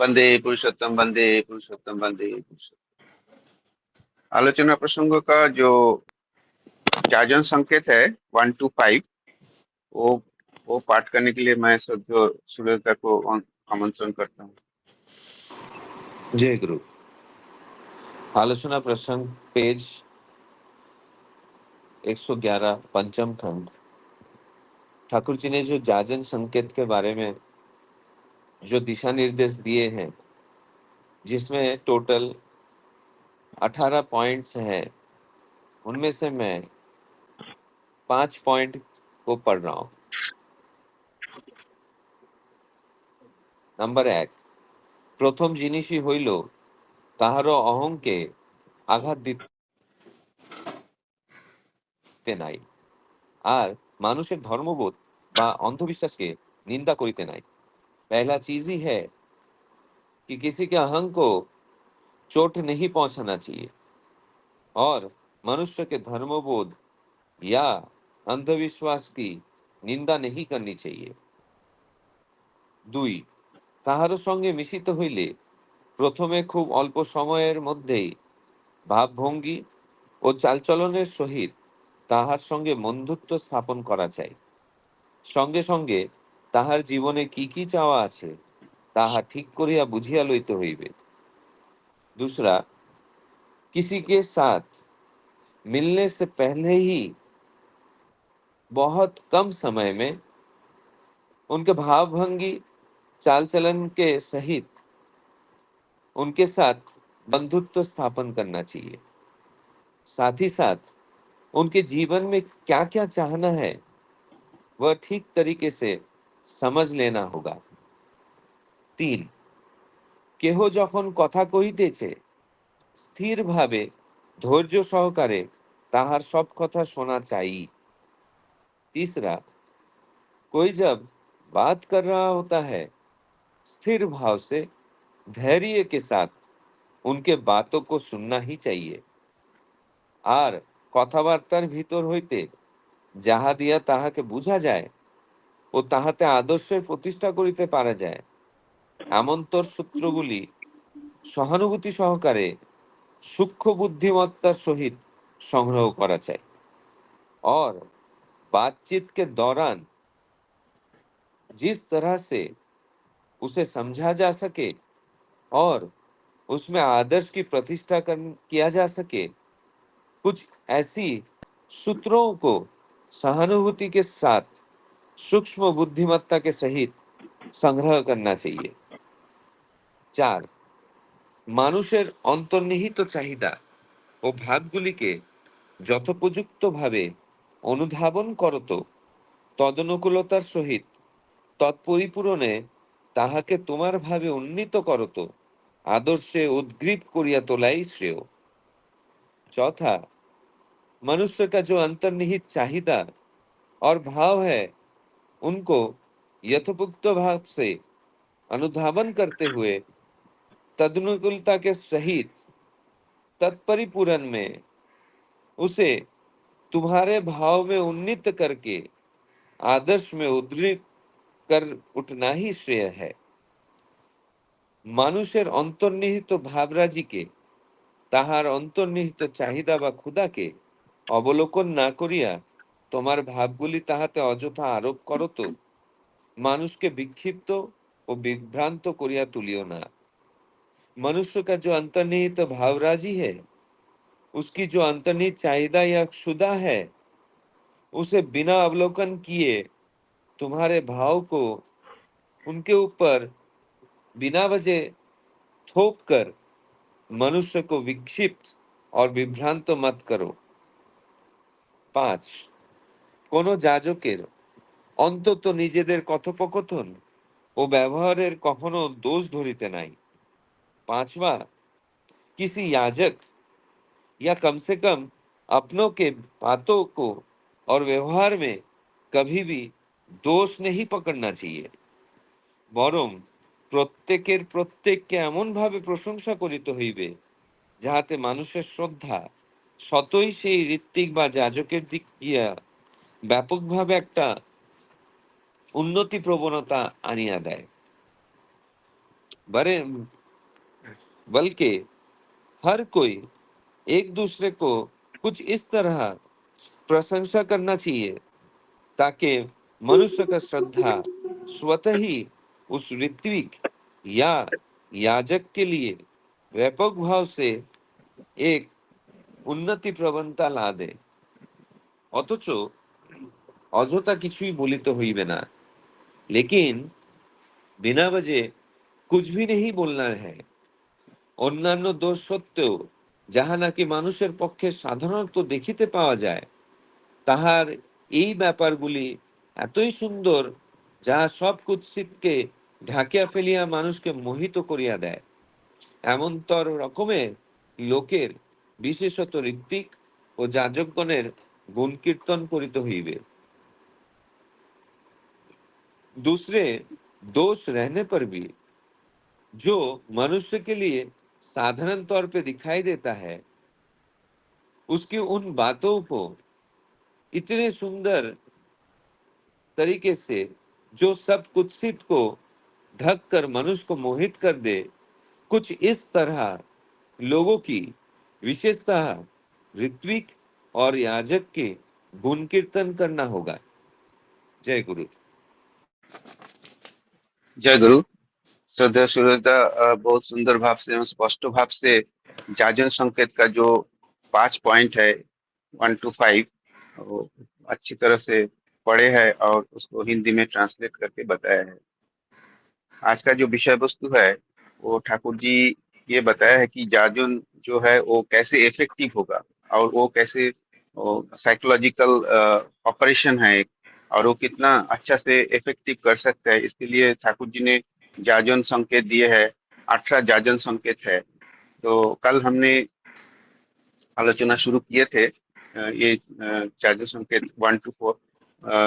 वंदे पुरुषोत्तम वंदे पुरुषोत्तम। आलोचना प्रसंगों का जो जाजन संकेत है 1 to 5, वो वो पाठ करने के लिए मैं सुरेंद्र को आमंत्रण करता हूँ। जय गुरु। आलोचना प्रसंग पेज 111, पंचम खंड। ठाकुर जी ने जो जाजन संकेत के बारे में जो दिशा निर्देश दिए हैं, जिसमें टोटल 18 पॉइंट्स हैं, उनमें से मैं 5 पॉइंट को पढ़ रहा हूं। नंबर 1, प्रथम जिनिसই হইল তাহারও অহংকে আঘাত দিতে নাই, আর মানুষের ধর্মবোধ বা अंधविश्वासকে निंदा করিতে নাই। पहला चीज ही है कि किसी के अहंग को चोट नहीं पहुंचाना चाहिए और मनुष्य के धर्मबोध या अंधविश्वास की निंदा नहीं करनी चाहिए। 2, কাহারো সঙ্গে মিশিত হইলে প্রথমে খুব অল্প সময়ের মধ্যেই ভাবভঙ্গি ও চালচলনের সহিত তাহার সঙ্গে বন্ধুত্ব স্থাপন করা চাই। সঙ্গে সঙ্গে তাহার জীবনে কি কি চাওয়া আছে তাহা ঠিক করিয়া বুঝিয়া লইতে হইবে। दूसरा, किसी के साथ मिलने से पहले ही बहुत कम समय में उनके भावभंगी चाल चलन के सहित उनके साथ बंधुत्व स्थापन करना चाहिए। साथ ही साथ उनके जीवन में क्या क्या चाहना है वह ठीक तरीके से समझ लेना होगा। 3, কেহ যখন কথা কহিতেছে স্থিরভাবে ধৈর্য সহকারে তাহার সব কথা শোনা চাই। तीसरा, कोई जब बात कर रहा होता है स्थिर भाव से धैर्य के साथ उनके बातों को सुनना ही चाहिए। আর কথাবার্তার ভিতর হইতে যাহা দিয়া তাহাকে বুঝা যায় ও তাহাতে আদর্শের প্রতিষ্ঠা করিতে পারা যায় এমন্তর সূত্রগুলি সহানুভূতি সহকারে सूक्ष्म बुद्धिमत्तार सहित संग्रह करा चाहे और बातचीत के दौरान जिस तरह से उसे समझा जा सके और उसमें आदर्श की प्रतिष्ठा किया जा सके, कुछ ऐसी सूत्रों को सहानुभूति के साथ सूक्ष्म बुद्धिमत्ता के सहित संग्रह करना चाहिए। 4, মানুষের অন্তর্নিহিত চাহিদা ও ভাবগুলিকে যথোপযুক্তভাবে অনুধাবন করত তদনুকূলতার সহিত তৎপরিপূরণে তাহাকে তোমার ভাবে উন্নীত করত आदर्शे उद्ग्रीव करिया तोलाई श्रेय। चौथा, मनुष्य का जो अंतर्निहित चाहिदा और भाव है उनको यथोपुक्त भाव से अनुधावन करते हुए तदनुकूलता के सहित तत्परिपूरण में उसे तुम्हारे भाव में उन्नीत करके आदर्श में उद्ग्रीव कर उठना ही श्रेय है। मानुषेर अंतर्निहित भावराजिके তাহার অন্তর্নিহিত চাহিদা বা ক্ষুধাকে অবলোকন না করিয়া তোমার ভাবগুলি তাহাতে অযথা আরোপ করো তো মানুষকে বিক্ষিপ্ত ও বিভ্রান্ত করিয়া তুলিও না। मनुष्य का जो अंतर्निहित भावराजी है उसकी जो अंतर्निहित चाहिदा या क्षुधा है उसे बिना अवलोकन किए तुम्हारे भाव को उनके ऊपर बिना वजह थोप कर मनुष्य को विक्षिप्त और विभ्रांत मत करो। 5, কোনো যাজকের অন্তত নিজেদের কথোপকথন ও ব্যবহারের কখনো दोष धरिते নাই। 5वां, किसी याजक या कम से कम अपनों के बातों को और व्यवहार में कभी भी दोष नहीं पकड़ना चाहिए, বরং প্রত্যেকের প্রত্যেককে এমন ভাবে প্রশংসা করিতে হইবে যাহাতে মানুষের শ্রদ্ধা সতই সেই ঋত্বিক বা যাজকের দিক গিয়া ব্যাপকভাবে একটা उन्नति प्रवणता आनिया देय। बरे बल्कि हर कोई एक दूसरे को कुछ इस तरह प्रशंसा करना चाहिए ताकि मनुष्य का श्रद्धा स्वतः ही उस ऋत्विक या याजक के लिए व्यापक भाव से एक উন্নতি প্রবণতা লা দে অথচ অযথা কিছুই বলিতে হইবে না लेकिन बिना वजह कुछ भी नहीं बोलना है অন্যান্য দোষ সত্ত্বেও যাহা নাকি মানুষের পক্ষে সাধারণত দেখিতে পাওয়া যায় তাহার এই ব্যাপারগুলি এতই সুন্দর যাহা সব কুৎসিতকে ঢাকিয়া ফেলিয়া মানুষকে মোহিত করিয়া দেয় এমনতর রকমের লোকের বিশেষত ঋত্বিক ও যাজকগণের গুণ কীর্তন করিতে হইবে दूसरे दोष रहने पर भी जो मनुष्य के लिए साधारण तौर पे दिखाई देता है उसकी उन बातों को इतने सुंदर तरीके से जो सब कुत्सित को ढक कर मनुष्य को मोहित कर दे कुछ इस तरह लोगों की विशेषतः ऋत्विक और याजक के गुण कीर्तन करना होगा जय गुरु जय गुरु। श्रद्धा सुरदा बहुत सुंदर भाव से एवं स्पष्ट भाव से जाजन संकेत का जो 5 पॉइंट है 1 to 5 वो अच्छी तरह से पढ़े हैं और उसको हिंदी में ट्रांसलेट करके बताया है। आज का जो विषय वस्तु है वो ठाकुर जी ये बताया है कि जाजुन जो है वो कैसे इफेक्टिव होगा और वो कैसे साइकोलॉजिकल ऑपरेशन है एक, और वो कितना अच्छा से इफेक्टिव कर सकता है। इसके लिए ठाकुर जी ने जाजन संकेत दिए हैं। 18 जाजन संकेत है। तो कल हमने आलोचना शुरू किए थे ये जाजन संकेत 1 to 4,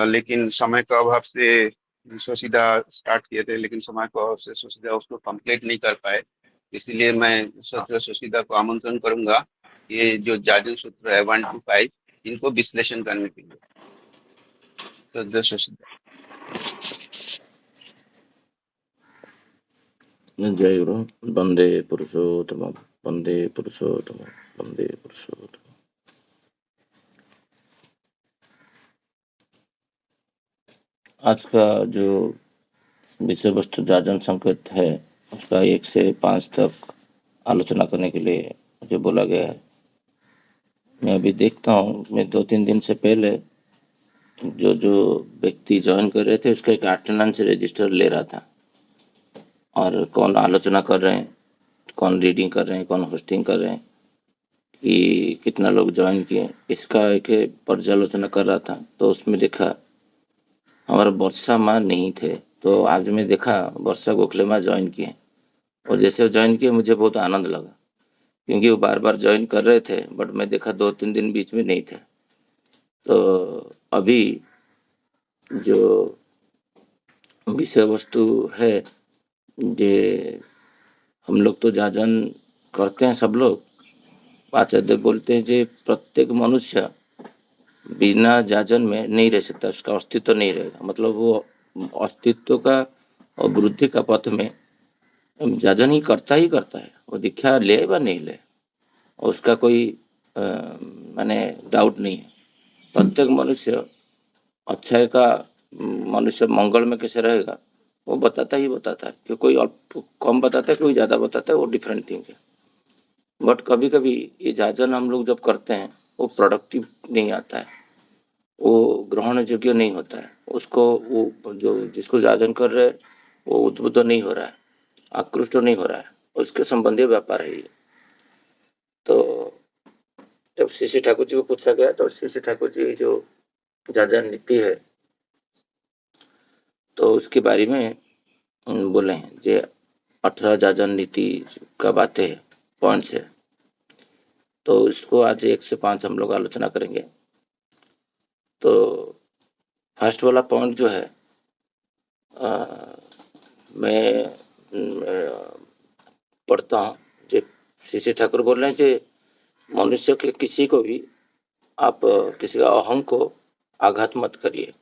लेकिन समय का अभाव से सोशीदा स्टार्ट किए थे, लेकिन समय के अभाव से सोशीदा उसको कंप्लीट नहीं कर पाए। इसीलिए मैं सोशीदा को आमंत्रण करूंगा ये जो जाजन सूत्र है 1 to 5 इनको विश्लेषण करने के लिए। तो सोशीदा जय गुरु। वंदे पुरुषोत्तम वंदे पुरुषोत्तम वंदे पुरुषोत्तम। आज का जो विषय वस्तु जाजन संकेत है उसका 1 से 5 तक आलोचना करने के लिए मुझे बोला गया है। मैं अभी देखता हूँ, मैं 2-3 दिन से पहले जो व्यक्ति ज्वाइन कर रहे थे उसका एक अटेंडेंस रजिस्टर ले रहा था और कौन आलोचना कर रहे हैं, कौन रीडिंग कर रहे हैं, कौन होस्टिंग कर रहे हैं, कि कितना लोग ज्वाइन किए, इसका एक पर्यालोचना कर रहा था। तो उसमें देखा हमारा वर्षा माँ नहीं थे, तो आज मैं देखा वर्षा गोखले माँ ज्वाइन किए और जैसे वो ज्वाइन किए मुझे बहुत आनंद लगा क्योंकि वो बार बार ज्वाइन कर रहे थे बट मैं देखा 2-3 दिन बीच में नहीं थे। तो अभी जो विषय वस्तु है ये हम लोग तो जाजन करते हैं, सब लोग आचार्य बोलते हैं कि प्रत्येक मनुष्य बिना जाजन में नहीं रह सकता, उसका अस्तित्व नहीं रहेगा। मतलब वो अस्तित्व का और वृद्धि का पथ में जाजन ही करता है, वो दीक्षा ले व नहीं ले उसका कोई माने डाउट नहीं है। प्रत्येक मनुष्य अच्छाई का मनुष्य मंगल में कैसे रहेगा वो बताता है कि कोई कम बताता है, कोई ज़्यादा बताता है, वो डिफरेंट थिंग है। बट कभी कभी ये जाजन हम लोग जब करते हैं वो प्रोडक्टिव नहीं आता है, वो ग्रहण योग्य नहीं होता है, उसको वो जो जिसको जाजन कर रहे हैं वो उद्बुद्ध नहीं हो रहा है, आकृष्ट नहीं हो रहा है, उसके संबंधी व्यापार है ये। तो जब श्री ठाकुर जी को पूछा गया तो श्री ठाकुर जी जो जाजन नीति है तो उसके बारे में बोले हैं जो 18 जाजन नीति का बातें है, पॉइंट्स है। तो इसको आज 1 से 5 हम लोग आलोचना करेंगे। तो फर्स्ट वाला पॉइंट जो है मैं पढ़ता हूँ। जो श्री ठाकुर बोल रहे हैं कि मनुष्य के किसी को भी आप किसी का अहम को आघात मत करिए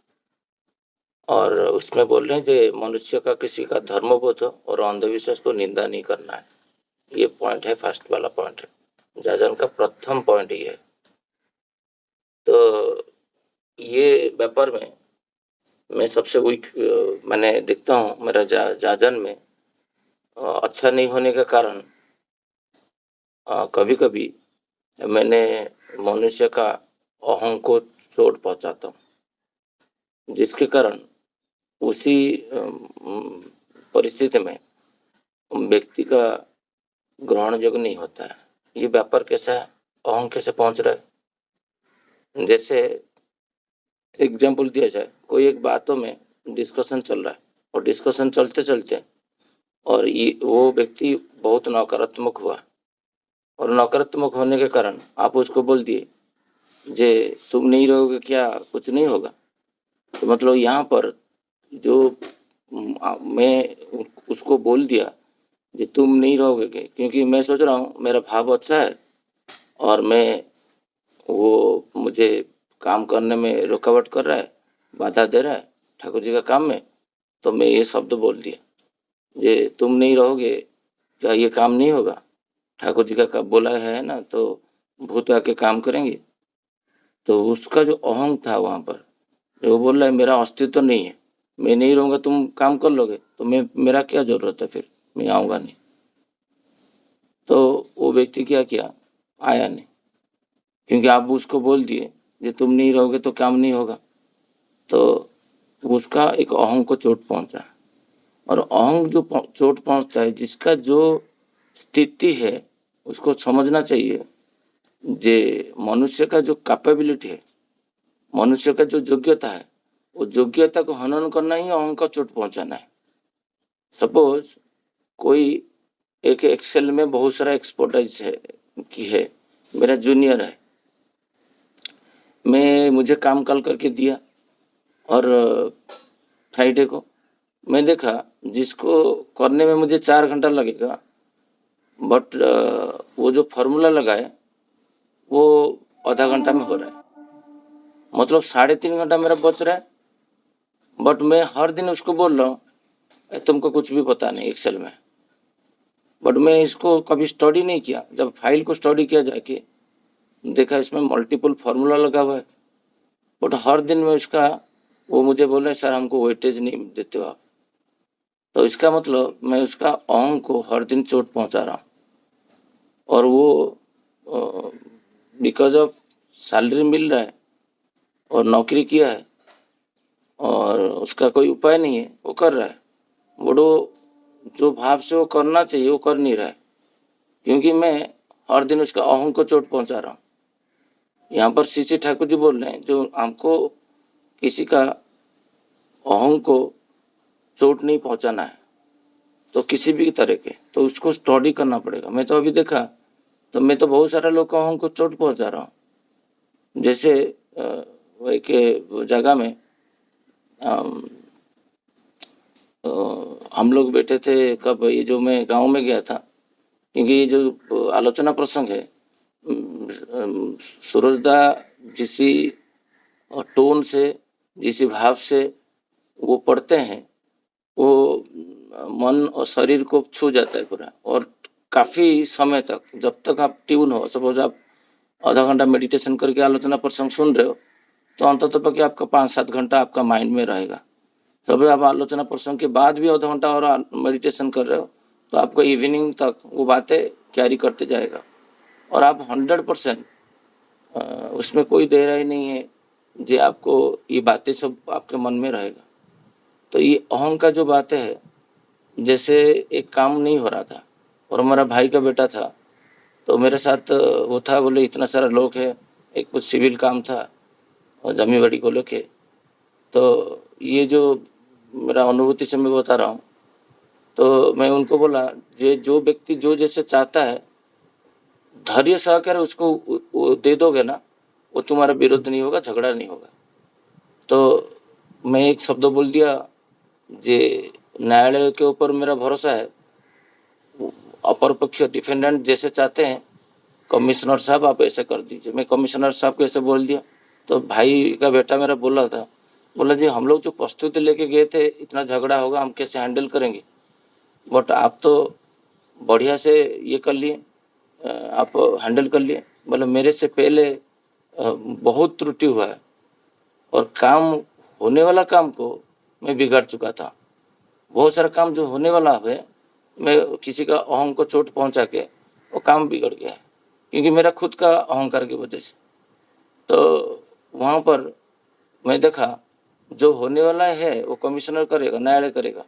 और उसमें बोल रहे हैं कि मनुष्य का किसी का धर्मबोध और अंधविश्वास को निंदा नहीं करना है। ये पॉइंट है, फर्स्ट वाला पॉइंट है, जाजन का प्रथम पॉइंट ये है। तो ये व्यापार में मैं सबसे वीक मैंने देखता हूँ मेरा जाजन में अच्छा नहीं होने के कारण कभी कभी मैंने मनुष्य का अहं को चोट पहुंचाता हूँ, जिसके कारण उसी परिस्थिति में व्यक्ति का ग्रहण योग्य नहीं होता है। ये व्यापार कैसा है, अहं कैसे पहुंच रहा है। जैसे एग्जाम्पल दिया जाए, कोई एक बातों में डिस्कशन चल रहा है और डिस्कशन चलते चलते और ये वो व्यक्ति बहुत नकारात्मक हुआ और नकारात्मक होने के कारण आप उसको बोल दिए जे तुम नहीं रहोगे क्या कुछ नहीं होगा। तो मतलब यहाँ पर जो मैं उसको बोल दिया कि तुम नहीं रहोगे क्योंकि मैं सोच रहा हूँ मेरा भाव अच्छा है और मैं वो मुझे काम करने में रुकावट कर रहा है, बाधा दे रहा है ठाकुर जी का काम में, तो मैं ये शब्द बोल दिया जे तुम नहीं रहोगे क्या ये काम नहीं होगा, ठाकुर जी का बोला है ना, तो भूत आके काम करेंगे। तो उसका जो अहंग था वहाँ पर, वो बोल रहा है मेरा अस्तित्व तो नहीं है, मैं नहीं रहूँगा तुम काम कर लोगे तो मेरा क्या जरूरत है, फिर मैं आऊँगा नहीं। तो वो व्यक्ति क्या किया, आया नहीं, क्योंकि आप उसको बोल दिए कि तुम नहीं रहोगे तो काम नहीं होगा। तो उसका एक अहंग को चोट पहुंचा और अहंग जो चोट पहुंचता है, जिसका जो स्थिति है उसको समझना चाहिए। जे मनुष्य का जो कैपेबिलिटी है, मनुष्य का जो योग्यता है, वो योग्यता को हनन करना ही अहंग का चोट पहुंचाना है। सपोज कोई एक एक्सेल में बहुत सारा एक्सपर्टाइज है की है, मेरा जूनियर है, मुझे काम कल करके दिया और फ्राइडे को मैं देखा जिसको करने में मुझे 4 घंटा लगेगा, बट वो जो फॉर्मूला लगाए वो आधा घंटा में हो रहा है, मतलब 3.5 घंटा मेरा बच रहा है। बट मैं हर दिन उसको बोल रहा हूँ तुमको कुछ भी पता नहीं एक्सेल में, बट मैं इसको कभी स्टडी नहीं किया। जब फाइल को स्टडी किया जाके देखा इसमें मल्टीपल फार्मूला लगा हुआ है, बट हर दिन में उसका वो मुझे बोल रहे सर हमको वेटेज नहीं देते हो आप। तो इसका मतलब मैं उसका अहंग को हर दिन चोट पहुंचा रहा हूँ और वो बिकॉज ऑफ सैलरी मिल रहा है और नौकरी किया है और उसका कोई उपाय नहीं है, वो कर रहा है, वो जो भाव से वो करना चाहिए वो कर नहीं रहा है, क्योंकि मैं हर दिन उसका अहंग को चोट पहुंचा रहा हूँ। यहाँ पर श्री ठाकुर जी बोल रहे हैं जो हमको किसी का अहंग को चोट नहीं पहुंचाना है तो किसी भी तरह के, तो उसको स्टडी करना पड़ेगा। मैं तो अभी देखा तो मैं तो बहुत सारे लोग का अहंग को चोट पहुंचा रहा हूँ। जैसे एक जगह में हम लोग बैठे थे, कब ये जो मैं गांव में गया था, क्योंकि ये जो आलोचना प्रसंग है सूरजदा जिसी टोन से जिस भाव से वो पढ़ते हैं वो मन और शरीर को छू जाता है पूरा, और काफ़ी समय तक जब तक आप ट्यून हो, सपोज आप आधा घंटा मेडिटेशन करके आलोचना प्रसंग सुन रहे हो तो अंततः पक्के आपका 5-7 घंटा आपका माइंड में रहेगा। तब आप आलोचना प्रसंग के बाद भी आधा घंटा और मेडिटेशन कर रहे हो तो आपको इवनिंग तक वो बातें कैरी करते जाएगा और आप 100% उसमें कोई देर ही नहीं है जो आपको ये बातें सब आपके मन में रहेगा। तो ये अहंग का जो बातें है, जैसे एक काम नहीं हो रहा था और हमारा भाई का बेटा था तो मेरे साथ वो था, बोले इतना सारा लोग है, एक कुछ सिविल काम था और जमी बड़ी को लेके। तो ये जो मेरा अनुभूति से मैं बता रहा हूँ, तो मैं उनको बोला ये जो व्यक्ति जो जैसे चाहता है धैर्य सहकर उसको वो दे दोगे ना, वो तुम्हारा विरोध नहीं होगा, झगड़ा नहीं होगा। तो मैं एक शब्द बोल दिया, जे न्यायालय के ऊपर मेरा भरोसा है, अपर पक्ष डिफेंडेंट जैसे चाहते हैं कमिश्नर साहब आप ऐसे कर दीजिए। मैं कमिश्नर साहब को ऐसे बोल दिया तो भाई का बेटा मेरा बोला था बोला जी हम लोग जो प्रस्तुति लेके गए थे इतना झगड़ा होगा हम कैसे हैंडल करेंगे, बट आप तो बढ़िया से ये कर लिए, आप हैंडल कर लिए। बोले मेरे से पहले बहुत त्रुटि हुआ है और काम होने वाला काम को मैं बिगाड़ चुका था। बहुत सारा काम जो होने वाला है मैं किसी का अहंकार को चोट पहुंचा के वो काम बिगड़ गया है, क्योंकि मेरा खुद का अहंकार की वजह से। तो वहाँ पर मैं देखा जो होने वाला है वो कमिश्नर करेगा, न्यायालय करेगा,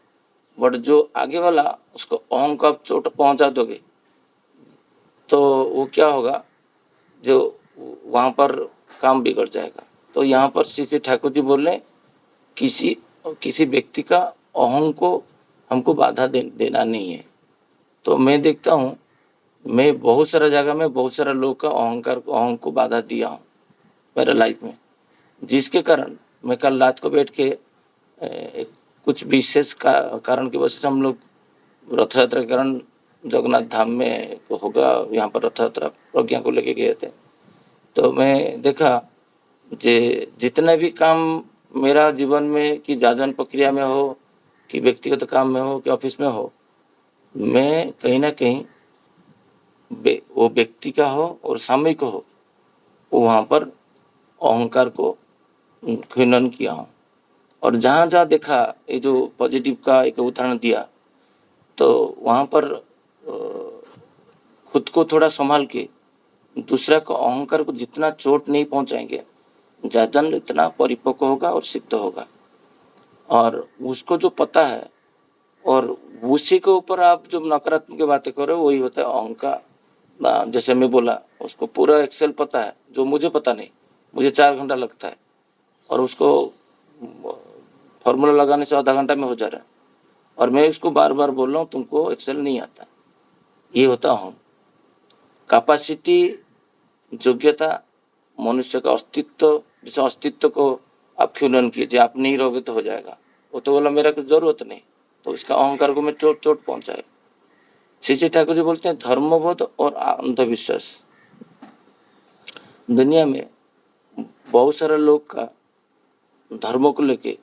बट जो आगे वाला उसको अहंकार चोट पहुंचा दोगे तो वो क्या होगा, जो वहाँ पर काम बिगड़ जाएगा। तो यहाँ पर श्री श्री ठाकुर जी बोल रहे हैं किसी व्यक्ति का अहं को हमको बाधा देना नहीं है। तो मैं देखता हूँ मैं बहुत सारा जगह में बहुत सारा लोग का अहं को बाधा दिया हूँ मेरे लाइफ में, जिसके कारण मैं कल रात को बैठ के कुछ विशेष कारण की वजह से हम लोग रथ यात्रा के कारण जगन्नाथ धाम में होगा, यहाँ पर रथ यात्रा प्रज्ञा को लेके गए थे। तो मैं देखा जितना भी काम मेरा जीवन में कि जाजन प्रक्रिया में हो कि व्यक्तिगत काम में हो कि ऑफिस में हो, मैं कहीं ना कहीं वो व्यक्ति का हो और सामूहिक हो वहाँ पर अहंकार को खनन किया हूँ। और जहाँ जहाँ देखा ये जो पॉजिटिव का एक उदाहरण दिया, तो वहाँ पर खुद को थोड़ा संभाल के दूसरा को अहंकार को जितना चोट नहीं पहुंचाएंगे जाजन इतना परिपक्व होगा और सिद्ध होगा। और उसको जो पता है और उसी के ऊपर आप जो नकारात्मक बातें करो वही होता है अहंकार। जैसे मैं बोला उसको पूरा एक्सेल पता है जो मुझे पता नहीं, मुझे 4 घंटा लगता है और उसको फॉर्मूला लगाने से आधा घंटा में हो जा रहा है, और मैं उसको बार बार बोल रहा हूँ तुमको एक्सेल नहीं आता। ये होता हूँ कैपेसिटी, योग्यता, मनुष्य का अस्तित्व, जिस अस्तित्व को आप खनन कीजिए, आप नहीं रहोगे तो हो जाएगा। वो तो बोला मेरा कुछ जरूरत नहीं, तो इसका अहंकार को मैं चोट पहुंचाए। श्री श्री ठाकुर जी बोलते हैं धर्मबोध और अंधविश्वास। दुनिया में बहुत सारे लोग का धर्म को लेके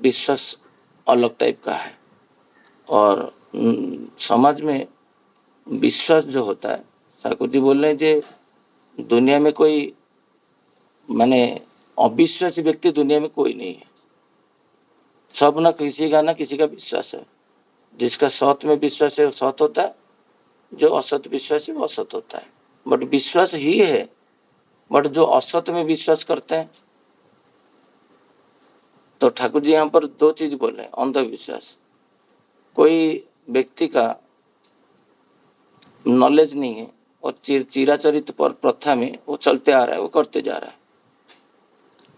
विश्वास अलग टाइप का है, और समाज में विश्वास जो होता है, ठाकुर जी बोल रहे हैं कि दुनिया में कोई माने अविश्वासी व्यक्ति दुनिया में कोई नहीं है। सब ना किसी का विश्वास है। जिसका सत में विश्वास है वो सत होता है, जो असत विश्वास है वो असत होता है। बट विश्वास ही है, बट जो असत में विश्वास करते हैं, तो ठाकुर जी यहाँ पर 2 चीज बोल रहे हैं। अंधविश्वास, कोई व्यक्ति का नॉलेज नहीं है और चिराचरित पर प्रथा में वो चलते आ रहा है, वो करते जा रहा है,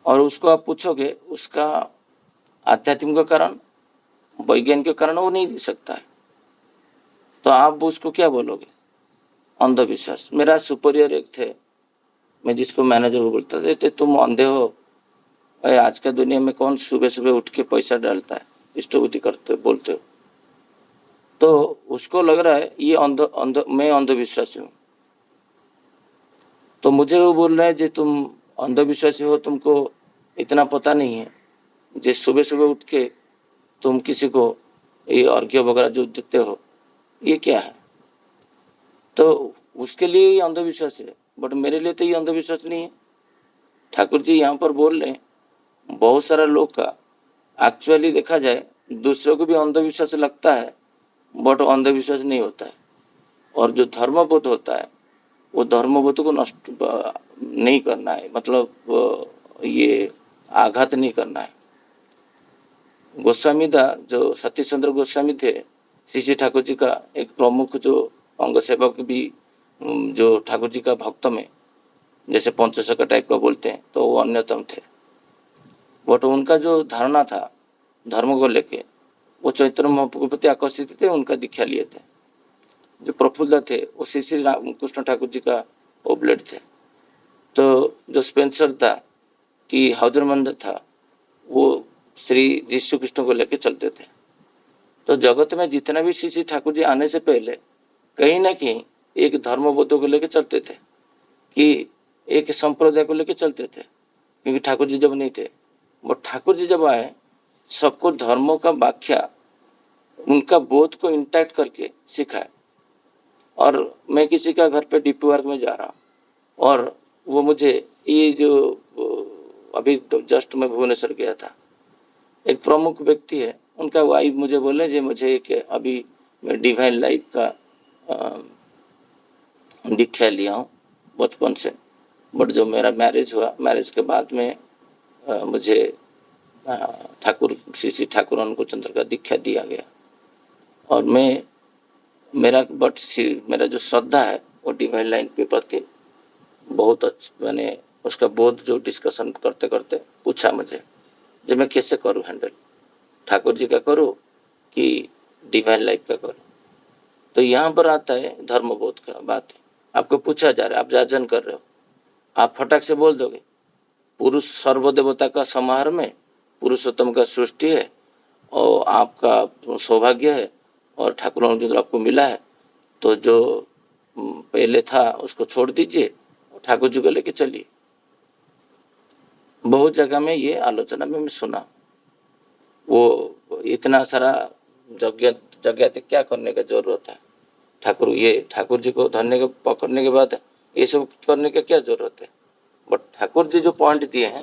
और उसको आप पूछोगे उसका आध्यात्मिक कारण, वैज्ञानिक कारण वो नहीं दे सकता है, तो आप उसको क्या बोलोगे? अंधविश्वास। मेरा सुपरियर एक थे, मैं जिसको मैनेजर बोलता था, तुम अंधे हो, आज का दुनिया में कौन सुबह सुबह उठ के पैसा डालता है, इष्टबुद्धि करते बोलते हो। तो उसको लग रहा है ये मैं अंधविश्वासी हूँ। तो मुझे वो बोल रहा है जी तुम अंधविश्वासी हो, तुमको इतना पता नहीं है, जो सुबह सुबह उठ के तुम किसी को ये अर्घ्य वगैरह जो देते हो ये क्या है? तो उसके लिए ये अंधविश्वास है, बट मेरे लिए तो ये अंधविश्वास नहीं है। ठाकुर जी यहाँ पर बोल रहे हैं बहुत सारा लोग का एक्चुअली देखा जाए दूसरों को भी अंधविश्वास लगता है, बट अंधविश्वास नहीं होता है। और जो धर्मबोध होता है वो धर्मबोध को नष्ट नहीं करना है, मतलब ये आघात नहीं करना है। गोस्वामी दा जो सतीश चंद्र गोस्वामी थे, श्री श्री ठाकुर जी का एक प्रमुख जो अंग सेवक भी, जो ठाकुर जी का भक्त में जैसे पंचसखा टाइप का बोलते हैं, तो वो अन्यतम थे। बट उनका जो धारणा था धर्म को लेके, वो चैतन्य महाप्रभु के प्रति आकर्षित थे, उनका दीक्षा लिए थे। जो प्रफुल्ल थे वो श्री श्री कृष्ण ठाकुर जी का ओब्लेट थे। तो जो स्पेंसर था कि हाउजरमंद था, वो श्री यीशु कृष्ण को लेके चलते थे। तो जगत में जितना भी श्री श्री ठाकुर जी आने से पहले कहीं ना कहीं एक धर्मबोध को लेके चलते थे, कि एक संप्रदाय को लेके चलते थे। क्योंकि ठाकुर जी जब नहीं थे, वो ठाकुर जी जब आए सबको धर्मों का व्याख्या उनका बोध को इंटैक्ट करके सिखाए। और मैं किसी का घर पे डीपी वर्क में जा रहा हूँ और वो मुझे ये जो अभी तो जस्ट मैं भुवनेश्वर गया था, एक प्रमुख व्यक्ति है, उनका वाइफ मुझे बोले जी मुझे एक अभी मैं डिवाइन लाइफ का दीक्षा लिया हूँ बचपन से, बट जो मेरा मैरिज हुआ, मैरिज के बाद में मुझे ठाकुर श्री ठाकुर अनुकूल चंद्र का दीक्षा दिया गया। और मैं मेरा जो श्रद्धा है वो डिवाइन लाइन के प्रति बहुत अच्छा, मैंने उसका बोध जो डिस्कशन करते करते पूछा मुझे जब मैं कैसे करूँ हैंडल, ठाकुर जी का करूँ कि डिवाइन लाइफ का करूँ। तो यहाँ पर आता है धर्मबोध का बात है। आपको पूछा जा रहा है, आप जाजन कर रहे हो, आप फटाक से बोल दोगे पुरुष सर्वदेवता का समाहार में पुरुषोत्तम का सृष्टि है और आपका सौभाग्य है और ठाकुर अनुकूल आपको मिला है, तो जो पहले था उसको छोड़ दीजिए और ठाकुर जी को लेके चलिए। बहुत जगह में ये आलोचना में मैं सुना, वो इतना सारा जगह क्या करने का जरूरत है, ठाकुर जी को धरने के पकड़ने के बाद ये सब करने का क्या जरूरत है। बट ठाकुर जी जो पॉइंट दिए हैं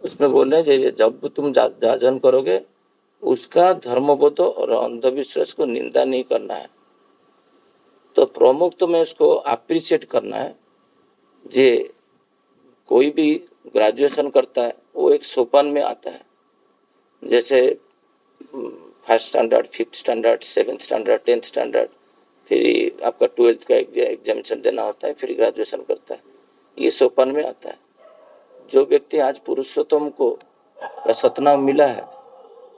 उसमें बोल रहे हैं जब तुम जाजन करोगे उसका धर्मबोध और अंधविश्वास को निंदा नहीं करना है, तो प्रमुख तो मैं उसको अप्रिशिएट करना है। जे कोई भी ग्रेजुएशन करता है वो एक सोपान में आता है, जैसे first standard, fifth standard, seventh standard, 10th standard, फिर आपका 12th का एग्जामिनेशन देना होता है, फिर ग्रेजुएशन करता है, ये सोपान में आता है। जो व्यक्ति आज पुरुषोत्तम को का सतनाम मिला है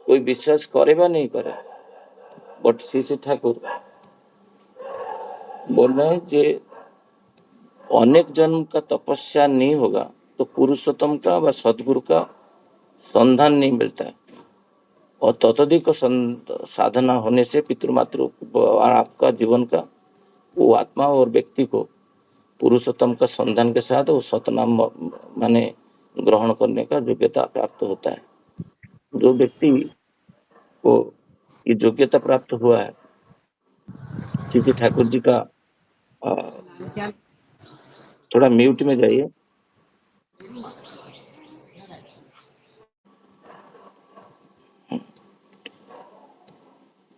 कोई विश्वास करे वा नहीं करे, बट श्री ठाकुर बोल रहे हैं जे अनेक जन्म का तपस्या नहीं होगा तो पुरुषोत्तम का व सदगुरु का संधान नहीं मिलता है, और ततोधिक साधना होने से पितृमातृ और आपका जीवन का वो आत्मा और व्यक्ति को पुरुषोत्तम का संधान के साथ वो सतनाम माने ग्रहण करने का योग्यता प्राप्त होता है। जो व्यक्ति को ये योग्यता प्राप्त हुआ है, श्री ठाकुर जी का थोड़ा म्यूट में जाइए।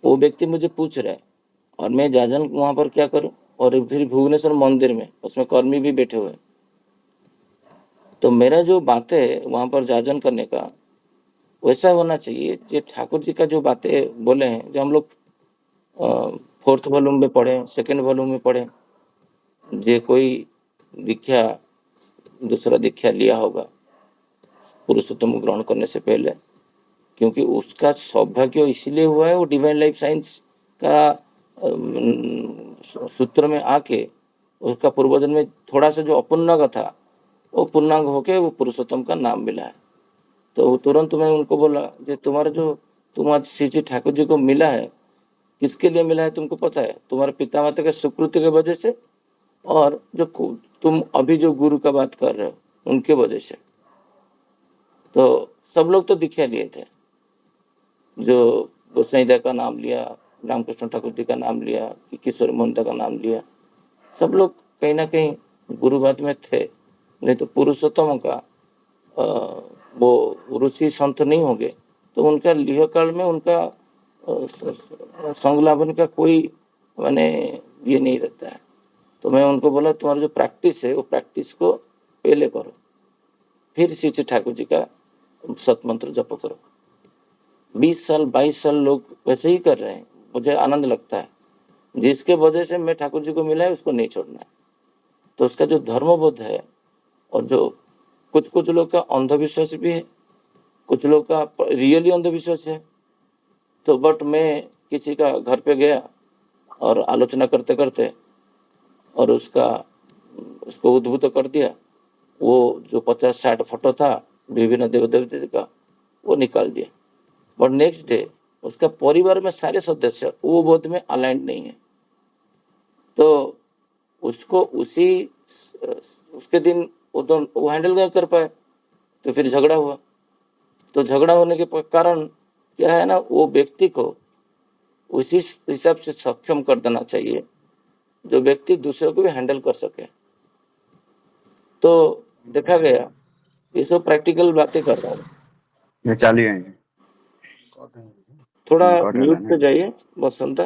वो व्यक्ति मुझे पूछ रहा है और मैं जाजन वहां पर क्या करूं, और फिर भुवनेश्वर मंदिर में उसमें कर्मी भी बैठे हुए, तो मेरा जो बातें है वहां पर जाजन करने का वैसा होना चाहिए। जो ठाकुर जी का जो बातें बोले हैं, जो हम लोग 4th वॉल्यूम में पढ़े, 2nd वॉल्यूम में पढ़े, जे कोई दीक्षा दूसरा दीक्षा लिया होगा पुरुषोत्तम ग्रहण करने से पहले, क्योंकि उसका सौभाग्य इसलिए हुआ है वो डिवाइन लाइफ साइंस का सूत्र में आके उसका पूर्वजन्म में थोड़ा सा जो अपूर्णांग था वो पूर्णांग होके वो पुरुषोत्तम का नाम मिला है। तो तुरंत मैं उनको बोला कि तुम्हारा जो तुम आज श्री ठाकुर जी को मिला है किसके लिए मिला है तुमको पता है? तुम्हारे पिता माता के सुकृति के वजह से, और जो तुम अभी जो गुरु का बात कर रहे हो उनके वजह से। तो सब लोग तो दीक्षा लिए थे, जो गोसाईदा का नाम लिया, रामकृष्ण ठाकुर जी का नाम लिया, किशोर मोहंता का नाम लिया, सब लोग कहीं ना कहीं गुरुवाद में थे। नहीं तो पुरुषोत्तम का वो ऋषि संत नहीं होंगे तो उनका लिह काल में उनका संगलाभन का कोई माने ये नहीं रहता है। तो मैं उनको बोला तुम्हारा जो प्रैक्टिस है वो प्रैक्टिस को पहले करो, फिर श्री ठाकुर जी का सतमंत्र जप करो। 20 साल 22 साल लोग वैसे ही कर रहे हैं, मुझे आनंद लगता है। जिसके वजह से मैं ठाकुर जी को मिला है उसको नहीं छोड़ना है। तो उसका जो धर्मबोध है, और जो कुछ लोग का अंधविश्वास भी है, कुछ लोग का रियली अंधविश्वास है। तो बट मैं किसी का घर पे गया और आलोचना करते करते और उसको उद्भूत कर दिया। वो जो 50-60 फोटो था विभिन्न देव देवता का वो निकाल दिया, और नेक्स्ट डे उसका परिवार में सारे सदस्य वो बोध में अलाइंड नहीं है। तो उसको उसके दिन वो हैंडल नहीं कर पाए। तो फिर झगड़ा हुआ। तो झगड़ा होने के कारण क्या है ना, वो व्यक्ति को उसी हिसाब से सक्षम कर देना चाहिए जो व्यक्ति दूसरे को भी हैंडल कर सके। तो देखा गया, ये सब प्रैक्टिकल बातें कर रहा हूँ। ये चालू है ये। थोड़ा कट म्यूट है पे ना। जाइए बसंता।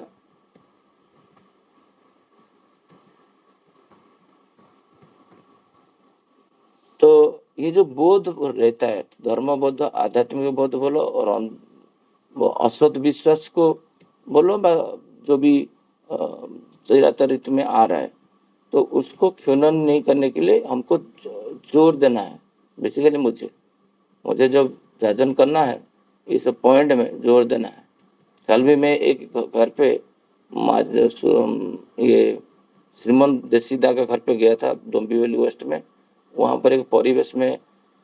तो ये जो बोध रहता है, धर्म बोध, आध्यात्मिक बोध बोलो और वो असत विश्वास को बोलो, जो भी चरित्र में आ रहा है, तो उसको क्षुण्ण नहीं करने के लिए हमको जोर देना है। बेसिकली मुझे जब जाजन करना है, इस पॉइंट में जोर देना है। कल भी मैं एक घर पे ये श्रीमंत देसीदा के घर पे गया था, डोंबिवली वेस्ट में। वहाँ पर एक परिवेश में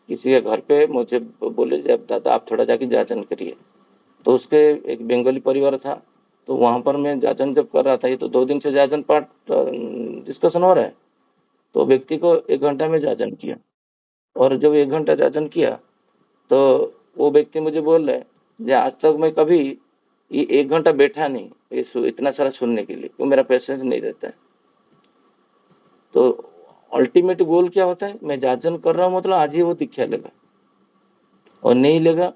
किसी के घर पे मुझे बोले, जब दादा आप थोड़ा जाके जाचन करिए। तो उसके एक बंगाली परिवार था, तो वहाँ पर मैं जाचन जब कर रहा था, ये तो 2 दिन से जाचन पाठ डिस्कशन हो रहा है। तो व्यक्ति को 1 घंटा में जाचन किया, और जब 1 घंटा जाचन किया तो वो व्यक्ति मुझे बोल रहा है कि आज तक मैं कभी ये 1 घंटा बैठा नहीं इतना सारा सुनने के लिए, क्यों मेरा पेशेंस नहीं रहता है। तो अल्टीमेट गोल क्या होता है, मैं जाचन कर रहा हूँ मतलब आज ही वो दीक्षा लेगा, और नहीं लेगा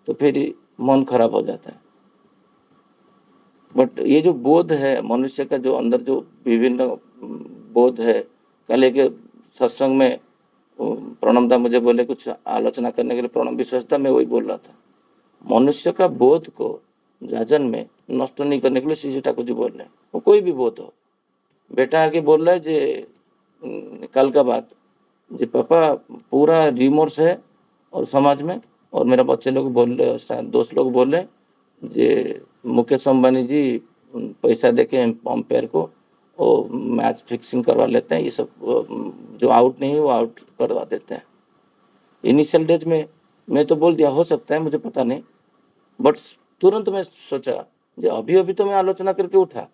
तो फिर मन खराब हो जाता है। बट ये जो बोध है मनुष्य का, जो अंदर जो विभिन्न बोध है, कल एक सत्संग में प्रणमदा मुझे बोले कुछ आलोचना करने के लिए, प्रणम विश्वास था, मैं वही बोल रहा था। मनुष्य का बोध को जाजन में नष्ट नहीं करने के लिए श्री ठाकुर जी बोल रहे हैं। वो कोई भी बोध हो, बेटा आके बोल रहा है जे कल का बात, जी पापा पूरा रिमोर्स है और समाज में, और मेरा बच्चे लोग बोल रहे, दोस्त लोग बोल रहे जे मुकेश अंबानी जी पैसा देके अंपायर को वो मैच फिक्सिंग करवा लेते हैं, ये सब जो आउट नहीं है वो आउट करवा देते हैं। इनिशियल डेज में मैं तो बोल दिया हो सकता है, मुझे पता नहीं, बट तुरंत मैं सोचा जो अभी अभी तो मैं आलोचना करके उठा,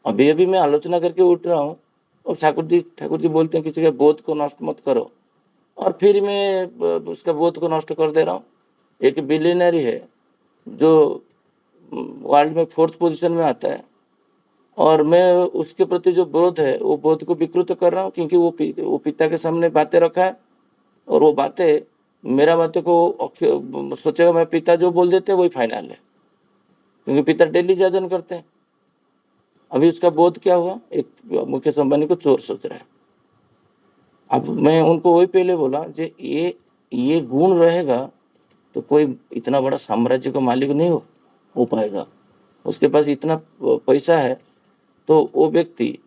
अभी मैं आलोचना करके उठ रहा हूँ, और ठाकुर जी बोलते हैं किसी के बोध को नष्ट मत करो, और फिर मैं उसका बोध को नष्ट कर दे रहा हूँ। एक बिलियनरी है जो वर्ल्ड में 4th पोजीशन में आता है, और मैं उसके प्रति जो बोध है वो बोध को विकृत कर रहा हूँ, क्योंकि वो पिता के सामने बातें रखा है, और वो बातें मेरा बातें को सोचेगा मैं पिता जो बोल देते हैं वही फाइनल है, क्योंकि पिता डेली जाजन करते हैं। अभी उसका बोध क्या हुआ, एक मुकेश अंबानी को चोर सोच रहा है। अब मैं उनको वही पहले बोला जे ये गुण रहेगा तो कोई इतना बड़ा साम्राज्य का मालिक नहीं हो पाएगा। उसके पास इतना पैसा है, तो वो व्यक्ति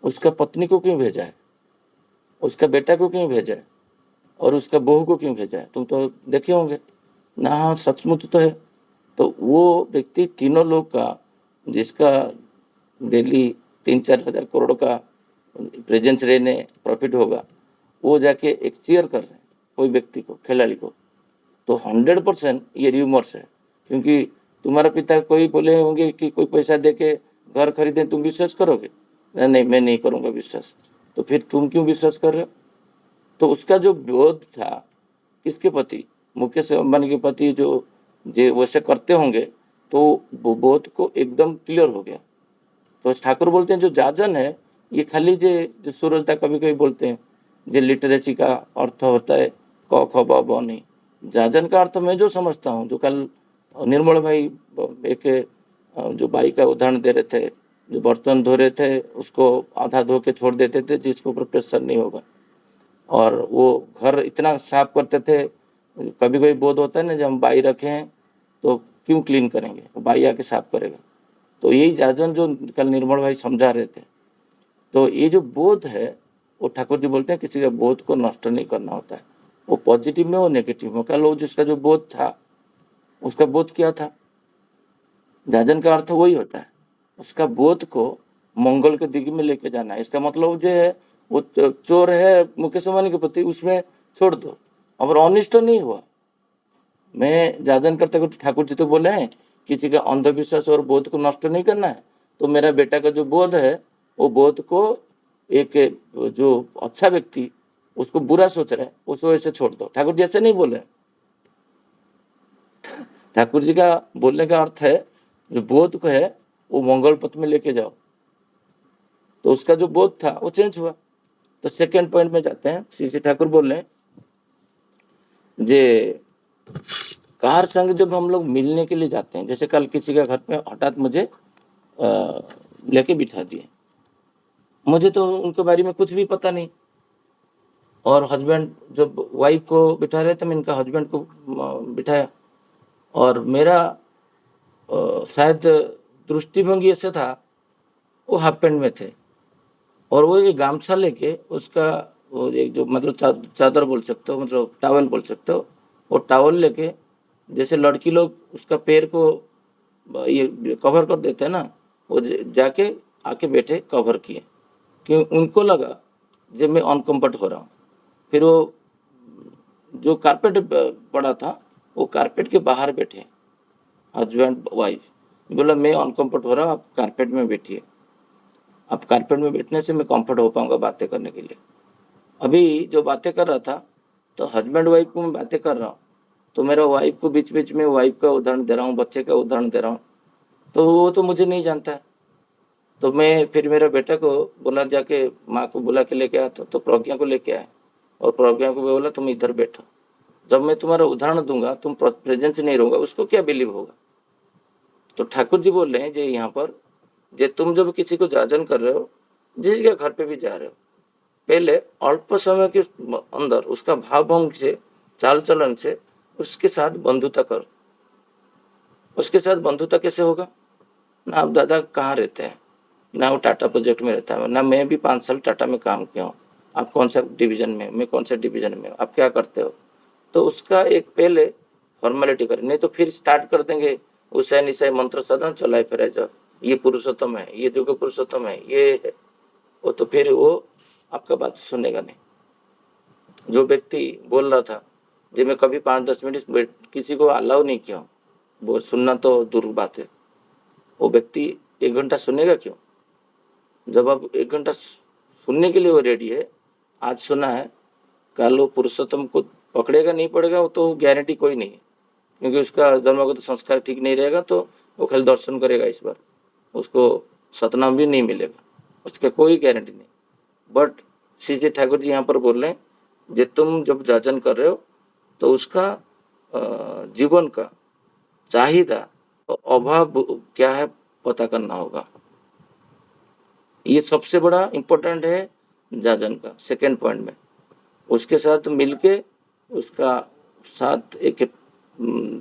उसका पत्नी को क्यों भेजा है, उसका बेटा को क्यों भेजा है, और उसका बहू को क्यों भेजा है, तुम तो देखे होंगे ना। हाँ सचमुच तो है। तो वो व्यक्ति तीनों लोग का, जिसका डेली 3-4 हजार करोड़ का प्रेजेंस रहने प्रॉफिट होगा, वो जाके एक चीयर कर रहे हैं कोई व्यक्ति को, खिलाड़ी को, तो 100% ये र्यूमर्स है। क्योंकि तुम्हारा पिता कोई बोले होंगे कि कोई पैसा दे के घर खरीदे, तुम विश्वास करोगे? नहीं, मैं नहीं करूँगा विश्वास। तो फिर तुम क्यों विश्वास कर रहे हो? तो उसका जो बोध था किसके प्रति, मुकेश अंबानी के प्रति, जो वैसे करते होंगे, तो वो बोध को एकदम क्लियर हो गया। तो ठाकुर बोलते हैं जो जाजन है ये खाली जो सूरजदा कभी कभी बोलते हैं जो लिटरेसी का अर्थ होता है क ख ब ब नहीं। जाजन का अर्थ मैं जो समझता हूँ, जो कल निर्मल भाई एक जो बाई का उदाहरण दे रहे थे, जो बर्तन धो रहे थे उसको आधा धो के छोड़ देते थे जिसके ऊपर प्रेशर नहीं होगा, और वो घर इतना साफ करते थे। कभी कभी बोध होता है ना, जब हम बाई रखे हैं तो क्यों क्लीन करेंगे, बाई आके साफ करेगा। तो यही जाजन जो कल निर्मल भाई समझा रहे थे। तो ये जो बोध है वो ठाकुर जी बोलते हैं किसी का बोध को नष्ट नहीं करना होता है, वो पॉजिटिव में हो नेगेटिव में। कल वो जिसका जो बोध था उसका बोध क्या था, जाजन का अर्थ वही होता है, उसका बोध को मंगल के दिग में लेके जाना है। इसका मतलब जो है वो चोर है मुकेश अंबानी के प्रति, उसमें छोड़ दो, और अनिष्ट नहीं हुआ। मैं जाजन करते करते ठाकुर जी तो बोले हैं किसी का अंधविश्वास और बोध को नष्ट नहीं करना है। तो मेरा बेटा का जो बोध है वो बोध को एक जो अच्छा व्यक्ति उसको बुरा सोच रहे हैं, उसको ऐसे छोड़ दो। ठाकुर जी ऐसे नहीं बोले। ठाकुर जी का बोलने का अर्थ है जो बोध को है वो मंगल पथ में लेके जाओ। तो उसका जो बोध था वो चेंज हुआ। तो सेकेंड पॉइंट में जाते हैं। श्री श्री ठाकुर बोल रहे हैं जे कार संग जब हम लोग मिलने के लिए जाते हैं, जैसे कल किसी का घर पे हठात मुझे लेके बिठा दिए, मुझे तो उनके बारे में कुछ भी पता नहीं, और हस्बैंड जब वाइफ को बिठा रहे थे मैं इनका हस्बैंड को बिठाया, और मेरा शायद दृष्टिभंगी ऐसे था, वो हाफ पैंट में थे और वो ये गामछा लेके उसका वो एक जो मतलब चादर बोल सकते हो, मतलब टावल बोल सकते हो, वो टावल लेके जैसे लड़की लोग उसका पैर को ये कवर कर देते हैं ना, वो जाके आके बैठे कवर किए, क्योंकि उनको लगा जब मैं अनकम्फर्ट हो रहा हूँ। फिर वो जो कारपेट पड़ा था वो कारपेट के बाहर बैठे हस्बैंड वाइफ, बोला मैं अनकम्फर्ट हो रहा हूँ, आप कारपेट में बैठिए, आप कारपेट में बैठने से मैं कंफर्ट हो पाऊंगा बातें करने के लिए। अभी जो बातें कर रहा था तो हस्बैंड वाइफ को मैं बातें कर रहा हूँ, तो मेरा वाइफ को बीच बीच में वाइफ का उदाहरण दे रहा हूँ, बच्चे का उदाहरण दे रहा हूँ, तो वो तो मुझे नहीं जानता है। तो मैं फिर मेरा बेटा को बोला, जाके माँ को बुला के लेके आया, तो प्रज्ञा को लेके आया और प्रज्ञा को बोला तुम इधर बैठो, जब मैं तुम्हारा उदाहरण दूंगा तुम प्रेजेंस नहीं रहोगा, उसको क्या बिलीव होगा। तो ठाकुर जी बोल रहे हैं जे यहाँ पर जे तुम जब किसी को जाजन कर रहे हो, जिसके घर पे भी जा रहे हो, पहले अल्प समय के अंदर उसका भाव भंग से, चाल चलन से उसके साथ बंधुता करो। उसके साथ बंधुता कैसे होगा? ना आप दादा कहाँ रहते हैं, ना वो टाटा प्रोजेक्ट में रहता है, ना मैं भी 5 साल टाटा में काम किया हूँ, आप कौन सा डिवीजन में, मैं कौन सा डिवीजन में, आप क्या करते हो, तो उसका एक पहले फॉर्मेलिटी करें। नहीं तो फिर स्टार्ट कर देंगे उसे निशय मंत्र सदन चलाए फिर जब ये पुरुषोत्तम है, ये युग पुरुषोत्तम है, ये है वो, तो फिर वो आपका बात सुनेगा नहीं। जो व्यक्ति बोल रहा था जी मैं कभी 5-10 मिनट किसी को अलाउ नहीं किया, वो सुनना तो दूर बात है, वो व्यक्ति 1 घंटा सुनेगा क्यों? जब आप 1 घंटा सुनने के लिए वो रेडी है, आज सुना है, कल वो पुरुषोत्तम को पकड़ेगा नहीं पड़ेगा वो तो गारंटी कोई नहीं है, क्योंकि उसका जन्मगत संस्कार ठीक नहीं रहेगा, तो वो खाली दर्शन करेगा, इस बार उसको सतनाम भी नहीं मिलेगा, उसका कोई गारंटी नहीं। बट श्री जी ठाकुर जी यहाँ पर बोल रहे हैं जे तुम जब जाजन कर रहे हो तो उसका जीवन का चाहिदा अभाव क्या है पता करना होगा। ये सबसे बड़ा इम्पोर्टेंट है जाजन का सेकेंड पॉइंट में। उसके साथ मिलके उसका साथ एक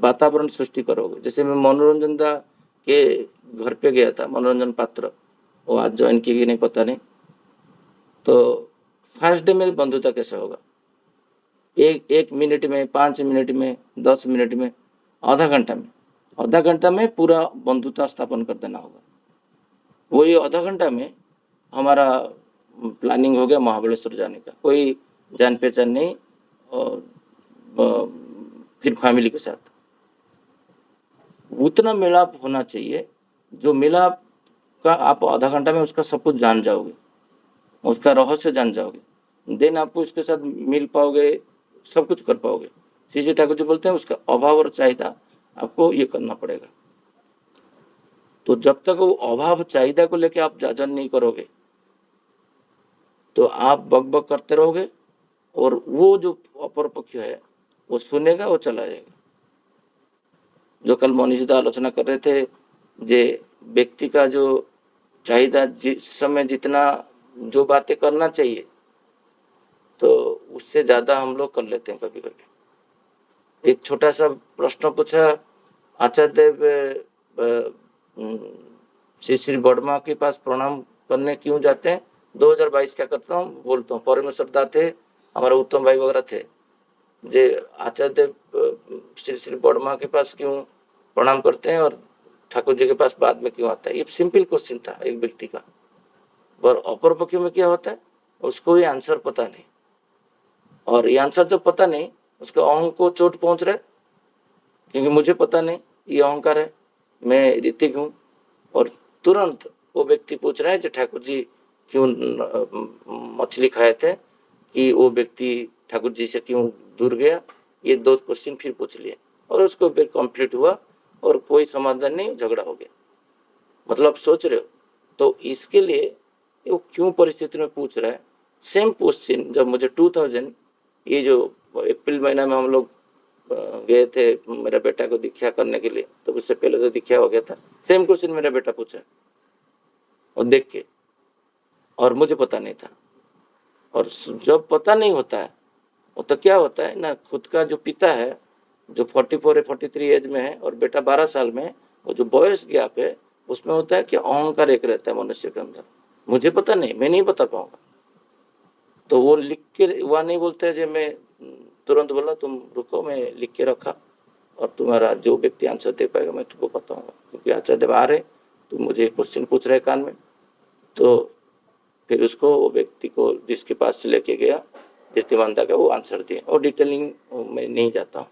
वातावरण सृष्टि करोगे। जैसे मैं मनोरंजन दा के घर पे गया था, मनोरंजन पात्र, वो आज ज्वाइन की नहीं पता नहीं, तो फर्स्ट डे में बंधुता कैसे होगा? एक मिनट में, 5 मिनट में, 10 मिनट में, आधा घंटा में पूरा बंधुता स्थापन कर देना होगा। वही आधा घंटा में हमारा प्लानिंग हो गया महाबलेश्वर जाने का, कोई जान पहचान नहीं, और फिर फैमिली के साथ उतना मिलाप होना चाहिए, जो मिलाप का आप आधा घंटा में उसका सब कुछ जान जाओगे, उसका रहस्य जान जाओगे, देन आप उसके साथ मिल पाओगे, सब कुछ कर पाओगे। श्री जी ठाकुर जी बोलते हैं उसका अभाव और चाहिदा आपको ये करना पड़ेगा। तो जब तक वो अभाव चाहिदा को लेके आप जाजन नहीं करोगे तो आप बक करते रहोगे, और वो जो अपर पक्ष है वो सुनेगा, वो चला जाएगा। जो कल मनीष दा आलोचना कर रहे थे, जे व्यक्ति का जो चाहिदा जिस समय जितना जो बातें करना चाहिए तो उससे ज्यादा हम लोग कर लेते हैं कभी कभी। एक छोटा सा प्रश्न पूछा, आचार्य देव श्री श्री वर्मा के पास प्रणाम करने क्यों जाते हैं? 2022 क्या करता हूँ बोलता हूँ, परमेश्वर दा थे, हमारे उत्तम भाई वगैरह थे, जे आचार्य देव श्री श्री वर्मा के पास क्यों प्रणाम करते हैं और ठाकुर जी के पास बाद में क्यों आता है? ये सिंपल क्वेश्चन था एक व्यक्ति का। पर अपर पक्ष में क्या होता है, उसको ये आंसर पता नहीं, और ये आंसर जब पता नहीं उसके अहंकार को चोट पहुंच रहा है, क्योंकि मुझे पता नहीं, ये अहंकार है, मैं ऋतिक हूँ, और तुरंत वो व्यक्ति पूछ रहा है जो ठाकुर जी क्यों मछली खाए थे, कि वो व्यक्ति ठाकुर जी से क्यों दूर गया, ये 2 क्वेश्चन फिर पूछ लिए और उसको फिर कंप्लीट हुआ और कोई समाधान नहीं, झगड़ा हो गया। मतलब सोच रहे हो, तो इसके लिए वो क्यों परिस्थिति में पूछ रहा है। सेम क्वेश्चन जब मुझे 2000 ये जो अप्रैल महीना में हम लोग गए थे मेरा बेटा को दीक्षा करने के लिए, तो उससे पहले तो दीक्षा हो गया था, सेम क्वेश्चन मेरा बेटा पूछा और देख के, और मुझे पता नहीं था। और जब पता नहीं होता है तो क्या होता है ना, खुद का जो पिता है जो 44 या 43 एज में है और बेटा 12 साल में है, वो जो बॉयस गैप है उसमें होता है कि अहंकार एक रहता है मनुष्य के अंदर, मुझे पता नहीं, मैं नहीं बता पाऊंगा। तो वो लिख के वह नहीं बोलते है, मैं तुरंत बोला तुम रुको, मैं लिख के रखा और तुम्हारा जो व्यक्ति आंसर दे पाएगा मैं तुमको बताऊंगा, क्योंकि आचार्य देव आ रहे, तुम मुझे क्वेश्चन पूछ रहे कान में। तो फिर उसको वो व्यक्ति को जिसके पास से लेके गया धृतिमानता का, वो आंसर दिए और डिटेलिंग मैं नहीं जाता हूँ।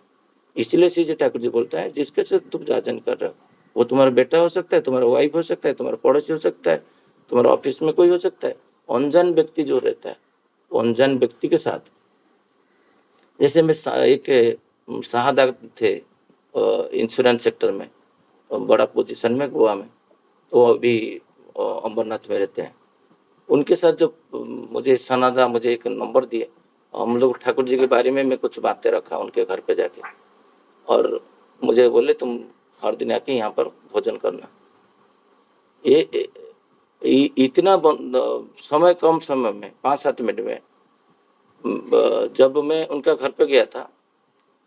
इसलिए श्री ठाकुर जी बोलता है जिसके से तुम जाचन कर रहे हो, वो तुम्हारा बेटा हो सकता है, तुम्हारा वाइफ हो सकता है, तुम्हारा पड़ोसी हो सकता है, तुम्हारा ऑफिस में कोई हो सकता है। अनजान व्यक्ति जो रहता है, अनजान व्यक्ति के साथ, जैसे मैं एक शाहदा थे इंश्योरेंस सेक्टर में बड़ा पोजीशन में गोवा में, वो अभी अमरनाथ में रहते हैं। उनके साथ जो मुझे सनादा मुझे एक नंबर दिए, हम लोग ठाकुर जी के बारे में मैं कुछ बातें रखा उनके घर पे जाके, और मुझे बोले तुम हर दिन आके यहाँ पर भोजन करना। ये इतना समय, कम समय में 5-7 मिनट में, जब मैं उनका घर पे गया था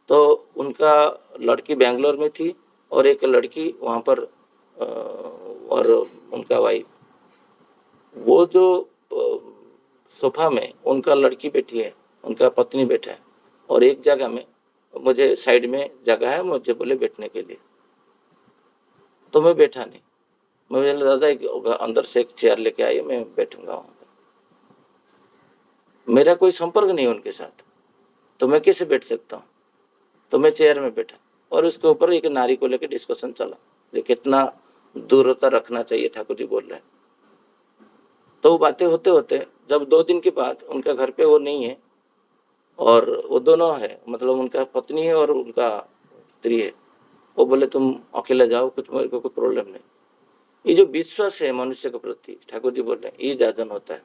तो उनका लड़की बेंगलोर में थी और एक लड़की वहाँ पर और उनका वाइफ, वो जो सोफा में उनका लड़की बैठी है, उनका पत्नी बैठा है, और एक जगह में मुझे साइड में जगह है, मुझे बोले बैठने के लिए, तो मैं बैठा नहीं। मैं बोला दादा एक अंदर से एक चेयर लेके आइए, मैं बैठूंगा वहाँ पर। मेरा कोई संपर्क नहीं है उनके साथ, तो मैं कैसे बैठ सकता हूँ। तो मैं चेयर में बैठा और उसके ऊपर एक नारी को लेकर डिस्कशन चला, जो कितना दूरता रखना चाहिए ठाकुर जी बोल रहे हैं। तो बातें होते होते जब 2 दिन के बाद उनका घर पे वो नहीं है और वो दोनों है, मतलब उनका पत्नी है और उनका स्त्री है, वो बोले तुम अकेले जाओ, कुछ मेरे को कोई प्रॉब्लम नहीं। ये जो विश्वास है मनुष्य के प्रति, ठाकुर जी बोल रहे हैं, ये जाजन होता है।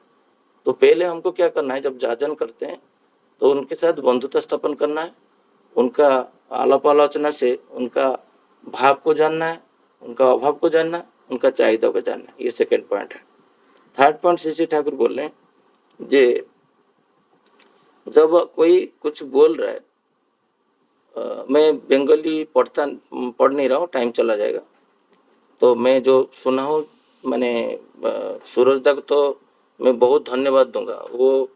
तो पहले हमको क्या करना है, जब जाजन करते हैं तो उनके साथ बंधुता स्थापन करना है, उनका आलाप आलोचना से उनका भाव को जानना है, उनका अभाव को जानना है, उनका चाहिदा को जानना है। ये सेकेंड पॉइंट है। थर्ड पॉइंट श्री ठाकुर बोल रहे हैं जे जब कोई कुछ बोल रहा है, मैं बंगाली पढ़ नहीं रहा हूँ, टाइम चला जाएगा, तो मैं जो सुना हूँ, मैंने सूरज दा को तो मैं बहुत धन्यवाद दूंगा। वो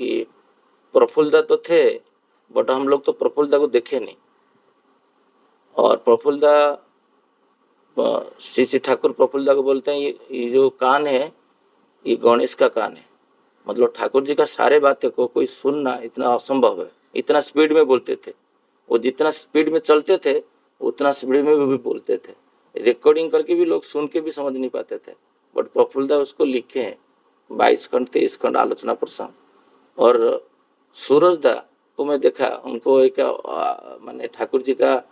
ये प्रफुल्ल दा तो थे, बट हम लोग तो प्रफुल्ल दा को देखे नहीं, और प्रफुल्ल दा श्री ठाकुर प्रफुल्ल दा को बोलते हैं ये जो कान है ये गणेश का कान है। मतलब ठाकुर जी का सारे बातें को कोई सुनना इतना असंभव है। इतना स्पीड में बोलते थे वो, जितना स्पीड में चलते थे उतना स्पीड में भी बोलते थे। रिकॉर्डिंग करके भी लोग सुन के भी समझ नहीं पाते थे, बट प्रफुल्ल दा उसको लिखे हैं 22 खंड 23 खंड आलोचना प्रसंग। और सूरज दा को मैं देखा, उनको एक माने ठाकुर जी का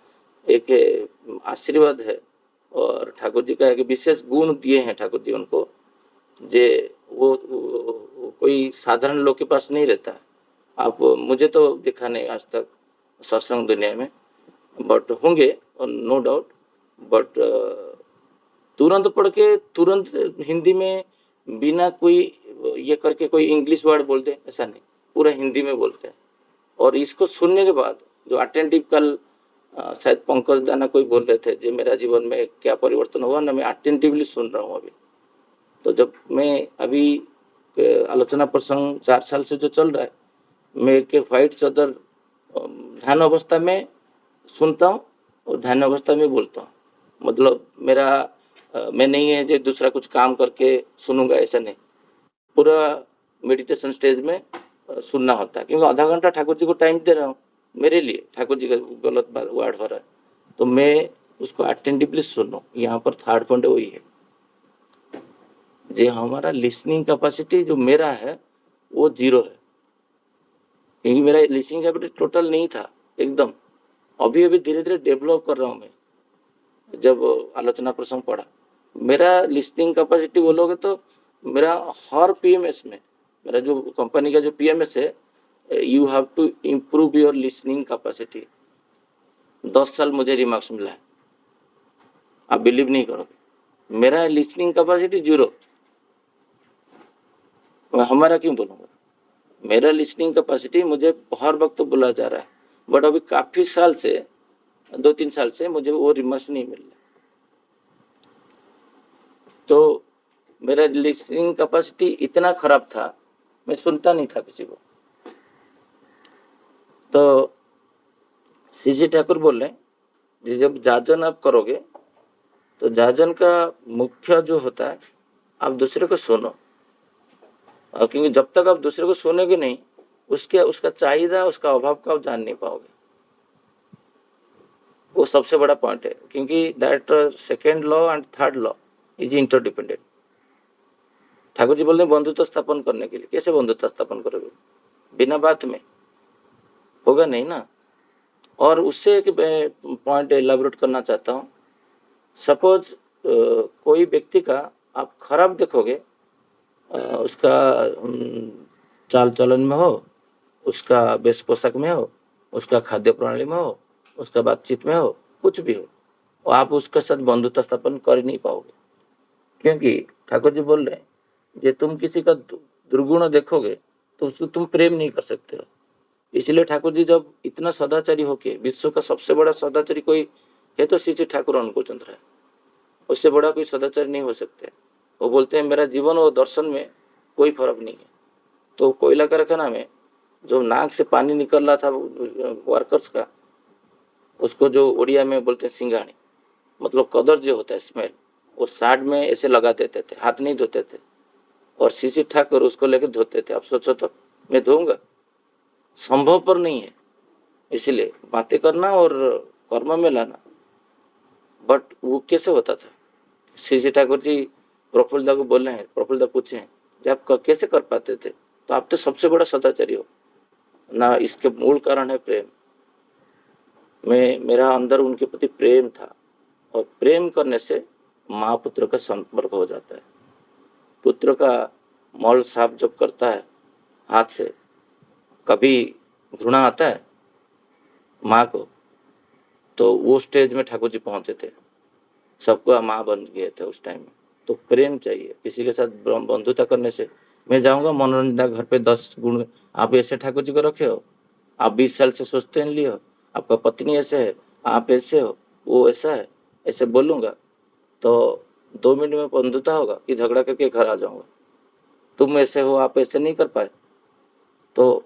एक आशीर्वाद है और ठाकुर जी का एक विशेष गुण दिए हैं ठाकुर जी उनको, जे वो कोई साधारण लोग के पास नहीं रहता है। आप मुझे तो देखा नहीं आज तक सत्संग दुनिया में, बट होंगे नो डाउट, बट तुरंत पढ़ के तुरंत हिंदी में बिना कोई ये करके कोई इंग्लिश वर्ड बोल दे, ऐसा नहीं, पूरा हिंदी में बोलते हैं। और इसको सुनने के बाद जो अटेंटिव, कल शायद पंकज दाना कोई बोल रहे थे जो मेरा जीवन में क्या परिवर्तन हुआ ना, मैं अटेंटिवली सुन रहा हूँ अभी। तो जब मैं अभी आलोचना प्रसंग 4 साल से जो चल रहा है, मैं एक व्हाइट चादर ध्यान अवस्था में सुनता हूँ और ध्यान अवस्था में बोलता हूँ। मतलब मेरा मैं नहीं है जो दूसरा कुछ काम करके सुनूंगा, ऐसा नहीं, पूरा मेडिटेशन स्टेज में सुनना होता है, क्योंकि आधा घंटा ठाकुर जी को टाइम दे रहा हूँ। मेरे लिए ठाकुर जी का गलत वर्ड हो रहा है तो मैं उसको अटेंटिवली सुनो। यहाँ पर थर्ड पॉइंट वही है, जो हमारा लिसनिंग कैपेसिटी जो मेरा है वो 0 है। क्योंकि मेरा लिसनिंग कैपेसिटी टोटल नहीं था एकदम। अभी अभी धीरे धीरे डेवलप कर रहा हूँ मैं। जब आलोचना प्रसंग पढ़ा, मेरा लिसनिंग कैपेसिटी बोलोगे तो मेरा हर पीएमएस में, मेरा जो कंपनी का जो पीएमएस है, you have to improve your listening capacity, 10 साल मुझे रिमार्क्स मिला है। आप बिलीव नहीं करोगे, मेरा लिसनिंग कैपेसिटी 0। मैं हमारा क्यों बोलूँगा, मेरा लिसनिंग कैपेसिटी मुझे हर वक्त तो बोला जा रहा है, बट अभी काफ़ी साल से, 2-3 साल से मुझे वो रिमार्क्स नहीं मिल रहा। तो मेरा लिसनिंग कैपेसिटी इतना खराब था, मैं सुनता नहीं था किसी को। तो सीसी ठाकुर बोल रहे जब जाजन आप करोगे तो जाजन का मुख्य जो होता है, आप दूसरे को सुनो, और क्योंकि जब तक आप दूसरे को सुनोगे नहीं, उसका चाहिए, उसका अभाव का आप जान नहीं पाओगे। वो सबसे बड़ा पॉइंट है, क्योंकि that second law and third law is interdependent. Thakur ji बोल रहे बंधुत्व स्थापन करने के लिए, कैसे बंधुत्व स्थापन करोगे? बिना बात में होगा नहीं ना। और उससे एक पॉइंट एलाबोरेट करना चाहता हूँ। सपोज कोई व्यक्ति का आप खराब देखोगे, उसका चाल चलन में हो, उसका वेश पोशाक में हो, उसका खाद्य प्रणाली में हो, उसका बातचीत में हो, कुछ भी हो, और आप उसके साथ बंधुत्व स्थापन कर नहीं पाओगे। क्योंकि ठाकुर जी बोल रहे हैं कि तुम किसी का दुर्गुण देखोगे तो उसको तुम प्रेम नहीं कर सकते हो। इसलिए ठाकुर जी जब इतना सदाचारी होके, विश्व का सबसे बड़ा सदाचारी कोई है तो श्री ठाकुर अनुकूल चंद्र है, उससे बड़ा कोई सदाचारी नहीं हो सकते। वो बोलते हैं मेरा जीवन और दर्शन में कोई फर्क नहीं है। तो कोयला कारखाना में जो नाक से पानी निकल रहा था वर्कर्स का, उसको जो उड़िया में बोलते हैं सिंगाणी, मतलब कदर जो होता है स्मेल, वो साइड में ऐसे लगा देते थे, हाथ नहीं धोते थे, और सीसी ठाकुर उसको लेकर धोते थे। अब सोचो तो, मैं धोऊंगा? संभव पर नहीं है। इसलिए बातें करना और कर्म में लाना, बट वो कैसे होता था? सीसी ठाकुर जी प्रफुल्लदा को बोल रहे हैं, प्रफुल्लदा पूछे हैं कि आप कैसे कर पाते थे? तो आप तो सबसे बड़ा सदाचारी हो ना। इसके मूल कारण है प्रेम। मेरा अंदर उनके प्रति प्रेम था, और प्रेम करने से माँ पुत्र का संपर्क हो जाता है। पुत्र का मल साफ जब करता है हाथ से, कभी घृणा आता है माँ को, तो वो स्टेज में ठाकुर जी पहुंचे थे, सबको माँ बन गए थे उस टाइम में। तो प्रेम चाहिए। किसी के साथ बंधुता करने से, मैं जाऊंगा मनोरंजन घर पे 10 गुण, आप ऐसे ठाकुर जी को रखे हो, आप 20 साल से सोचते हैं लिए हो, आपका पत्नी ऐसे है, आप ऐसे हो, वो ऐसा है, ऐसे बोलूंगा तो 2 मिनट में बंधुता होगा कि झगड़ा करके घर आ जाऊंगा? तुम ऐसे हो, आप ऐसे नहीं कर पाए। तो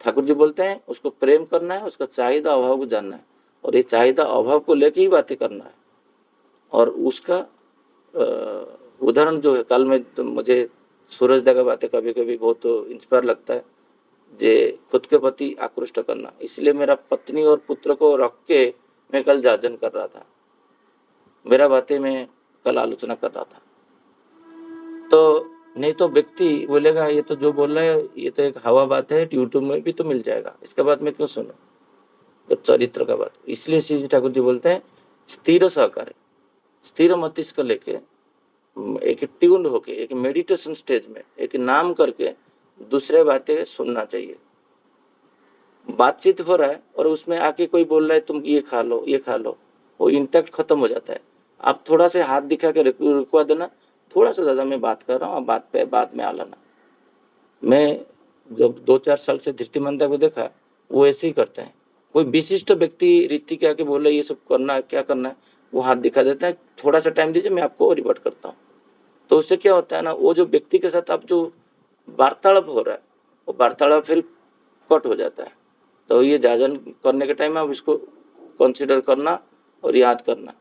ठाकुर जी बोलते हैं उसको प्रेम करना है, उसका चाहिदा अभाव को जानना है, और ये चाहिदा अभाव को लेके ही बातें करना है। और उसका उदाहरण जो है, कल में तो मुझे सूरज दा का बातें कभी कभी बहुत इंस्पायर लगता है, जे खुद के प्रति आकृष्ट करना। इसलिए मेरा पत्नी और पुत्र को रख के मैं कल जाजन कर रहा था, मेरा बातें में कल आलोचना कर रहा था। तो नहीं तो व्यक्ति बोलेगा ये तो जो बोल रहा है ये तो एक हवा बात है, यूट्यूब में भी तो मिल जाएगा, इसके बाद में क्यों सुनो? तो चरित्र का बात, इसलिए श्री ठाकुर जी बोलते हैं स्थिर सहकार, स्थिर मस्तिष्क लेके, एक ट्यून्ड होके, एक मेडिटेशन स्टेज में एक नाम करके दूसरे बातें सुनना चाहिए। बातचीत हो रहा है और उसमें आके कोई बोल रहा है तुम ये खा लो, ये खा लो, वो इंटैक्ट खत्म हो जाता है। आप थोड़ा से हाथ दिखा के रुकवा देना, थोड़ा सा ज़्यादा मैं बात कर रहा हूँ, बात पे बाद में आ लाना। मैं जब 2-4 साल से धृतिमंदा को देखा, वो ऐसे ही करते हैं। कोई विशिष्ट व्यक्ति रीति के आके बोल रहे ये सब करना है, क्या करना है, वो हाथ दिखा देते हैं, थोड़ा सा टाइम दीजिए मैं आपको रिवर्ट करता हूँ। तो उससे क्या होता है ना, वो जो व्यक्ति के साथ आप जो वार्तालाप हो रहा है, वो वार्तालाप फिर कट हो जाता है। तो ये जाजन करने के टाइम में आप इसको कंसिडर करना और याद करना।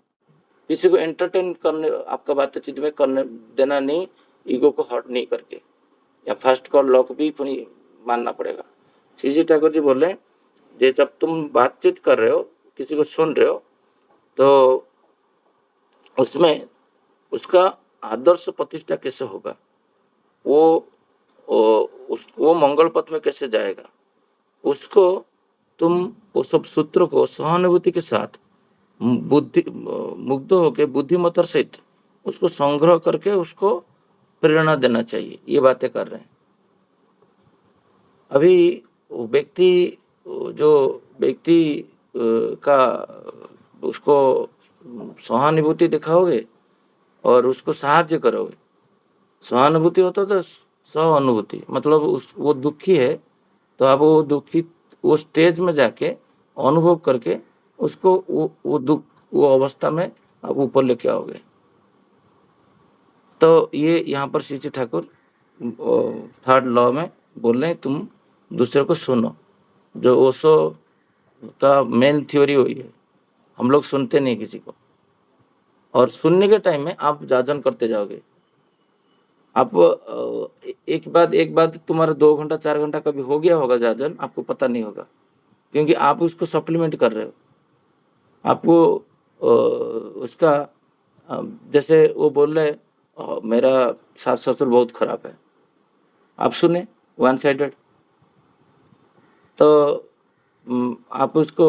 किसी को एंटरटेन करने, आपका बातचीत में करने देना नहीं, ईगो को हर्ट नहीं करके, या फर्स्ट कॉल लॉक भी पुनी मानना पड़ेगा। सीसी ठाकुर जी बोल रहे हैं जे जब तुम बातचीत कर रहे हो, किसी को सुन रहे हो, तो उसमें उसका आदर्श प्रतिष्ठा कैसे होगा, वो मंगल पथ में कैसे जाएगा, उसको तुम वो सब सूत्रों को सहानुभूति के साथ बुद्धि मुग्ध होकर बुद्धिमत्ता सहित उसको संग्रह करके उसको प्रेरणा देना चाहिए। ये बातें कर रहे हैं। अभी वो व्यक्ति जो व्यक्ति का उसको सहानुभूति दिखाओगे और उसको साहाଯ୍य करोगे। सहानुभूति होता था सहानुभूति, मतलब वो दुखी है तो आप वो दुखी वो स्टेज में जाके अनुभव करके उसको वो दुख वो अवस्था में आप ऊपर लेके आओगे। तो ये यहाँ पर श्री ठाकुर थर्ड लॉ में बोल रहे हैं तुम दूसरे को सुनो। जो ओशो का मेन थ्योरी वही है, हम लोग सुनते नहीं किसी को, और सुनने के टाइम में आप जाजन करते जाओगे। आप एक बाद तुम्हारा 2 घंटा 4 घंटा कभी हो गया होगा जाजन, आपको पता नहीं होगा, क्योंकि आप उसको सप्लीमेंट कर रहे हो। आपको उसका जैसे वो बोल रहे मेरा सास ससुर बहुत खराब है, आप सुने वन साइडेड, तो आप उसको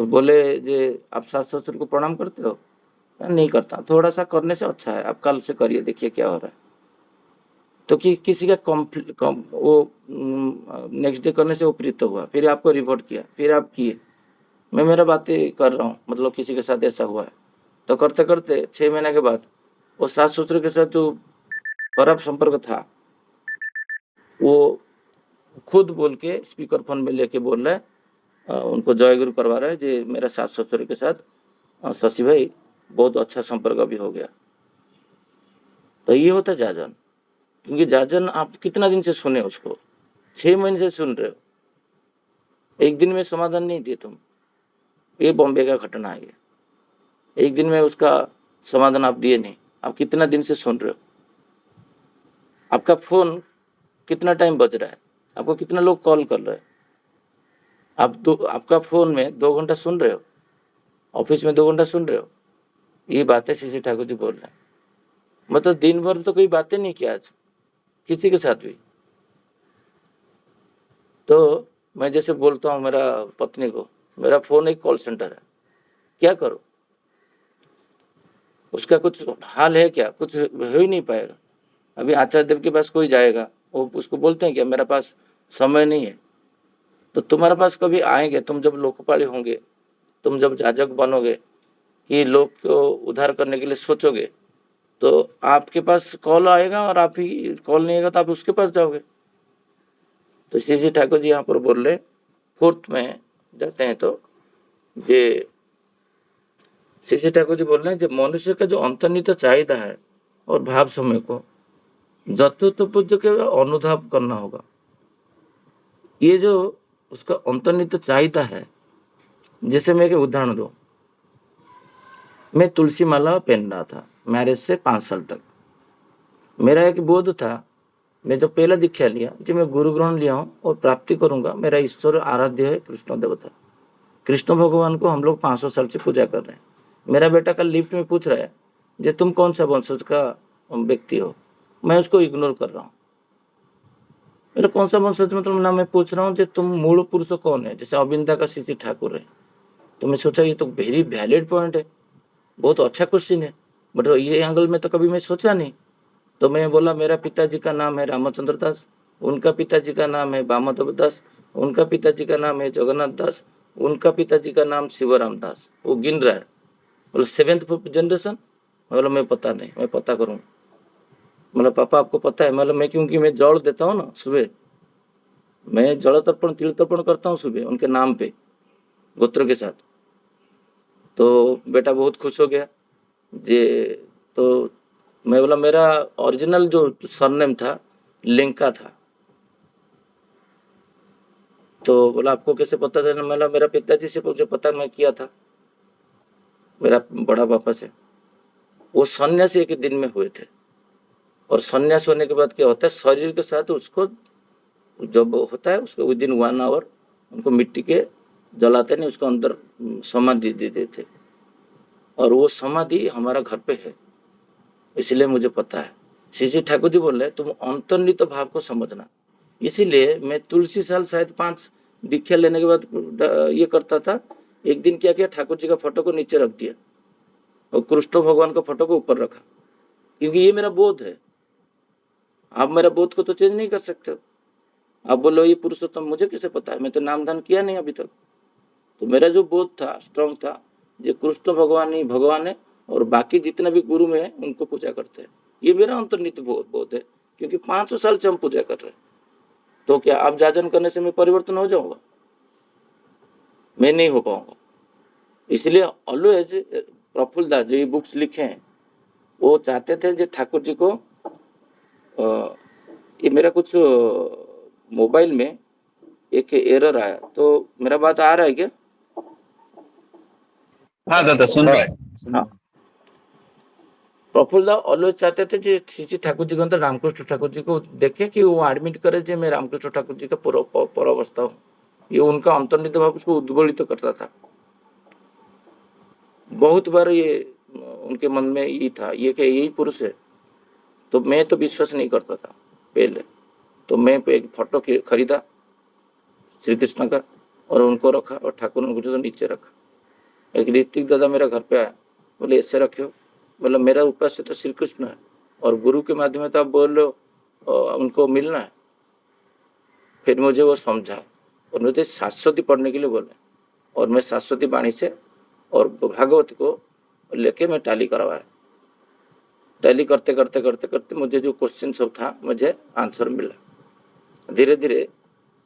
बोले जे आप सास ससुर को प्रणाम करते हो? नहीं करता। थोड़ा सा करने से अच्छा है, आप कल से करिए, देखिए क्या हो रहा है। तो किसी का वो नेक्स्ट डे करने से वो प्रीत हुआ, फिर आपको रिपोर्ट किया, फिर आप किए। मैं मेरा बातें कर रहा हूँ, मतलब किसी के साथ ऐसा हुआ है, तो करते करते 6 महीने के बाद वो सास ससुर के साथ जो खराब संपर्क था वो खुद बोल के स्पीकर फोन में लेके बोल रहा है, उनको जय गुरु करवा रहा है जी, मेरा सास ससुर के साथ शशि भाई बहुत अच्छा संपर्क अभी हो गया। तो ये होता जाजन, क्योंकि जाजन आप कितना दिन से सुने उसको, 6 महीने से सुन रहे हो, एक दिन में समाधान नहीं दिए तुम। ये बॉम्बे का घटना है, ये एक दिन में उसका समाधान आप दिए नहीं। आप कितना दिन से सुन रहे हो, आपका फोन कितना टाइम बज रहा है, आपको कितना लोग कॉल कर रहे हैं, आपका फोन में 2 घंटा सुन रहे हो, ऑफिस में 2 घंटा सुन रहे हो। ये बातें श्री ठाकुर जी बोल रहे हैं। मतलब दिन भर तो कोई बातें नहीं किया आज किसी के साथ भी। तो मैं जैसे बोलता हूँ मेरा पत्नी को, मेरा फोन एक कॉल सेंटर है, क्या करो, उसका कुछ हाल है क्या? कुछ हो ही नहीं पाएगा। अभी आचार्य देव के पास कोई जाएगा, वो उसको बोलते हैं क्या मेरे पास समय नहीं है। तो तुम्हारे पास कभी आएंगे, तुम जब लोकपाली होंगे, तुम जब जाजक बनोगे कि लोग को उद्धार करने के लिए सोचोगे, तो आपके पास कॉल आएगा, और आप ही कॉल नहीं आएगा तो आप उसके पास जाओगे। तो श्री ठाकुर जी यहाँ पर बोल रहे 4th में जाते हैं, तो ये श्री ठाकुर जी बोल रहे हैं जब मनुष्य का जो अंतर्निहित चाहिदा है और भाव समय को यथोचित के अनुधाव करना होगा। ये जो उसका अंतर्निहित चाहिदा है, जैसे मैं एक उदाहरण दूं, मैं तुलसी माला पहन रहा था मैरिज से 5 साल तक। मेरा एक बोध था, मैं जब पहला दीक्षा लिया कि मैं गुरु ग्रहण लिया हूँ और प्राप्ति करूंगा, मेरा ईश्वर आराध्य है कृष्ण देवता, कृष्ण भगवान को हम लोग 500 साल से पूजा कर रहे हैं। मेरा बेटा कल लिफ्ट में पूछ रहा है जे तुम कौन सा वंशज का व्यक्ति हो, मैं उसको इग्नोर कर रहा हूँ। मेरा कौन सा वंशज मतलब ना, मैं पूछ रहा हूँ जे तुम मूल पुरुष कौन है, जैसे अविंदा का श्री ठाकुर है। तो मैं सोचा ये तो वेरी वैलिड पॉइंट है, बहुत अच्छा क्वेश्चन है, बट ये एंगल में तो कभी मैं सोचा नहीं। तो मैं बोला मेरा पिताजी का नाम है रामचंद्र दास, उनका पिताजी का नाम है वामदेव दास, उनका पिताजी का नाम है जगन्नाथ दास, उनका पिताजी का नाम शिवराम दास। वो गिन रहा है, बोले 7th जनरेशन। मतलब मैं पता नहीं, मैं पता करूँ। मतलब पापा आपको पता है? मतलब मैं, क्योंकि मैं जड़ देता हूँ ना सुबह, मैं जल तर्पण तिल तर्पण करता हूँ सुबह उनके नाम पे गोत्र के साथ। तो बेटा बहुत खुश हो गया जे, तो मैं बोला मेरा ओरिजिनल जो सरनेम था लिंका था। तो बोला आपको कैसे पता था? मैं मेरा पिताजी से मुझे पता मैं किया था, मेरा बड़ा पापा से। वो सन्यास एक दिन में हुए थे, और सन्यास होने के बाद क्या होता है, शरीर के साथ उसको जब होता है उसको विदिन 1 आवर उनको मिट्टी के जलाते नहीं, उसको अंदर समाधि दे देते, और वो समाधि हमारा घर पे है, इसलिए मुझे पता है। श्री ठाकुर जी बोल रहे तुम अंतर्निहित भाव को समझना। इसीलिए मैं तुलसी साल शायद 5 दीक्षा लेने के बाद ये करता था। एक दिन क्या किया, ठाकुर जी का फोटो को नीचे रख दिया और कृष्ण भगवान का फोटो को ऊपर रखा, क्योंकि ये मेरा बोध है। आप मेरा बोध को तो चेंज नहीं कर सकते हो। आप बोलो ये पुरुषोत्तम, मुझे कैसे पता है, मैं तो नाम दान किया नहीं अभी तक। तो मेरा जो बोध था स्ट्रांग था, जो कृष्ण भगवान ही भगवान है और बाकी जितने भी गुरु में है उनको पूजा करते हैं। ये मेरा अंतर्निहित बोध है, क्योंकि 500 साल से हम पूजा कर रहे हैं। तो क्या आप जाजन करने से मैं परिवर्तन हो जाऊंगा? मैं नहीं हो पाऊंगा। इसलिए ऑलवेज प्रफुल्ल दास जो ये बुक्स लिखे हैं, वो चाहते थे जो ठाकुर जी को ये मेरा कुछ मोबाइल में एक एरर आया, तो मेरा बात आ रहा है क्या? हाँ दादा, सुन रहा है। हाँ, प्रफुल्ल दास ऑलवेज चाहते थे कि श्री ठाकुर जी के अंदर रामकृष्ण ठाकुर जी को देखे, कि वो एडमिट करे जो मैं रामकृष्ण ठाकुर जी का परावस्था हूँ। ये उनका अंतर्निहित भाव उसको उद्बोधित करता था। बहुत बार ये उनके मन में ये था, ये कि यही पुरुष है। तो मैं तो विश्वास नहीं करता था पहले। तो मैं एक फोटो खरीदा श्री कृष्ण का और उनको रखा और ठाकुर उनको तो नीचे रखा। एक ऋतिक दादा मेरा घर पे आया, बोले ऐसे रखे हो? बोला मेरा उपास्य तो श्री कृष्ण है और गुरु के माध्यम तो आप बोल रहे हो उनको मिलना है। फिर मुझे वो समझा और मुझे शाश्वती पढ़ने के लिए बोले, और मैं शाश्वती वाणी से और भागवत को लेके मैं टैली करवाया। टैली करते करते करते करते मुझे जो क्वेश्चन सब था मुझे आंसर मिला। धीरे धीरे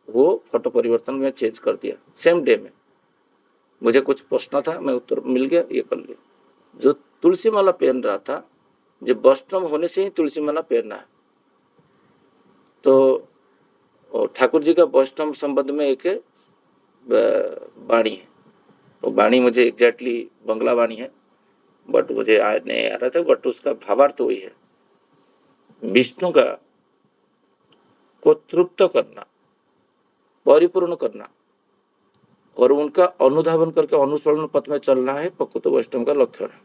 वो फोटो परिवर्तन में चेंज कर दिया। सेम डे में मुझे कुछ पूछना था, मैं उत्तर मिल गया, ये कर लिया। जो तुलसी माला पहन रहा था, जो वैष्णव होने से ही तुलसी माला पहनना है। तो ठाकुर जी का वैष्णव संबंध में एक वाणी है, वो वाणी मुझे एग्जैक्टली बंगला वाणी है, बट मुझे नहीं आ रहा था, बट उसका भावार्थ वही है। विष्णु का को तृप्त करना, परिपूर्ण करना और उनका अनुधावन करके अनुसरण पथ में चलना है प्रकृत वैष्णव का लक्षण है।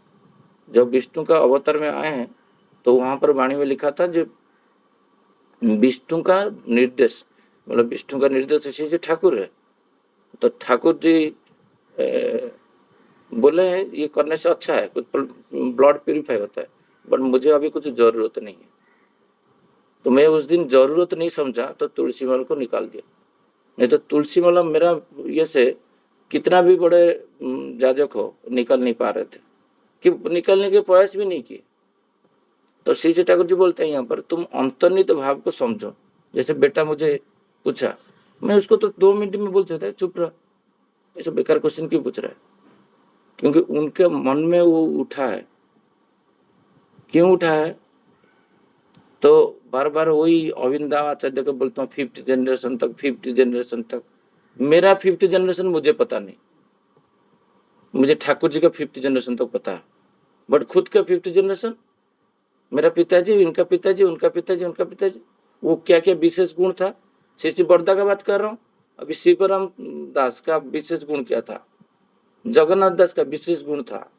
जब विष्णु का अवतार में आए हैं तो वहां पर वाणी में लिखा था जो विष्णु का निर्देश, मतलब विष्णु का निर्देश ऐसे ठाकुर है। तो ठाकुर जी बोले हैं ये करने से अच्छा है, कुछ ब्लड प्यूरिफाई होता है, बट मुझे अभी कुछ जरूरत नहीं है। तो मैं उस दिन जरूरत नहीं समझा तो तुलसी माला को निकाल दिया। नहीं तो तुलसी माला मेरा ये से कितना भी बड़े जाजक हो निकल नहीं पा रहे थे, कि निकलने के प्रयास भी नहीं किए। तो श्री ठाकुर जी बोलते हैं यहाँ पर तुम अंतर्निहित भाव को समझो। जैसे बेटा मुझे पूछा, मैं उसको तो 2 मिनट में बोल देता है चुप रह, ऐसे बेकार क्वेश्चन क्यों पूछ रहा है? क्योंकि उनके मन में वो उठा है। क्यों उठा है? तो बार बार वही अविंदा आचार्य को बोलता हूँ 5th जनरेशन तक, 5th जनरेशन तक। मेरा 5th जनरेशन मुझे पता नहीं, मुझे ठाकुर जी का 5th जनरेशन तक पता है, बट खुद का 5th जनरेशन, मेरा पिताजी, इनका पिताजी, उनका पिताजी, उनका पिताजी, वो क्या क्या विशेष गुण था। श्री बड़दा का बात कर रहा हूँ, अभी शिवराम दास का विशेष गुण क्या था, जगन्नाथ दास का विशेष गुण था,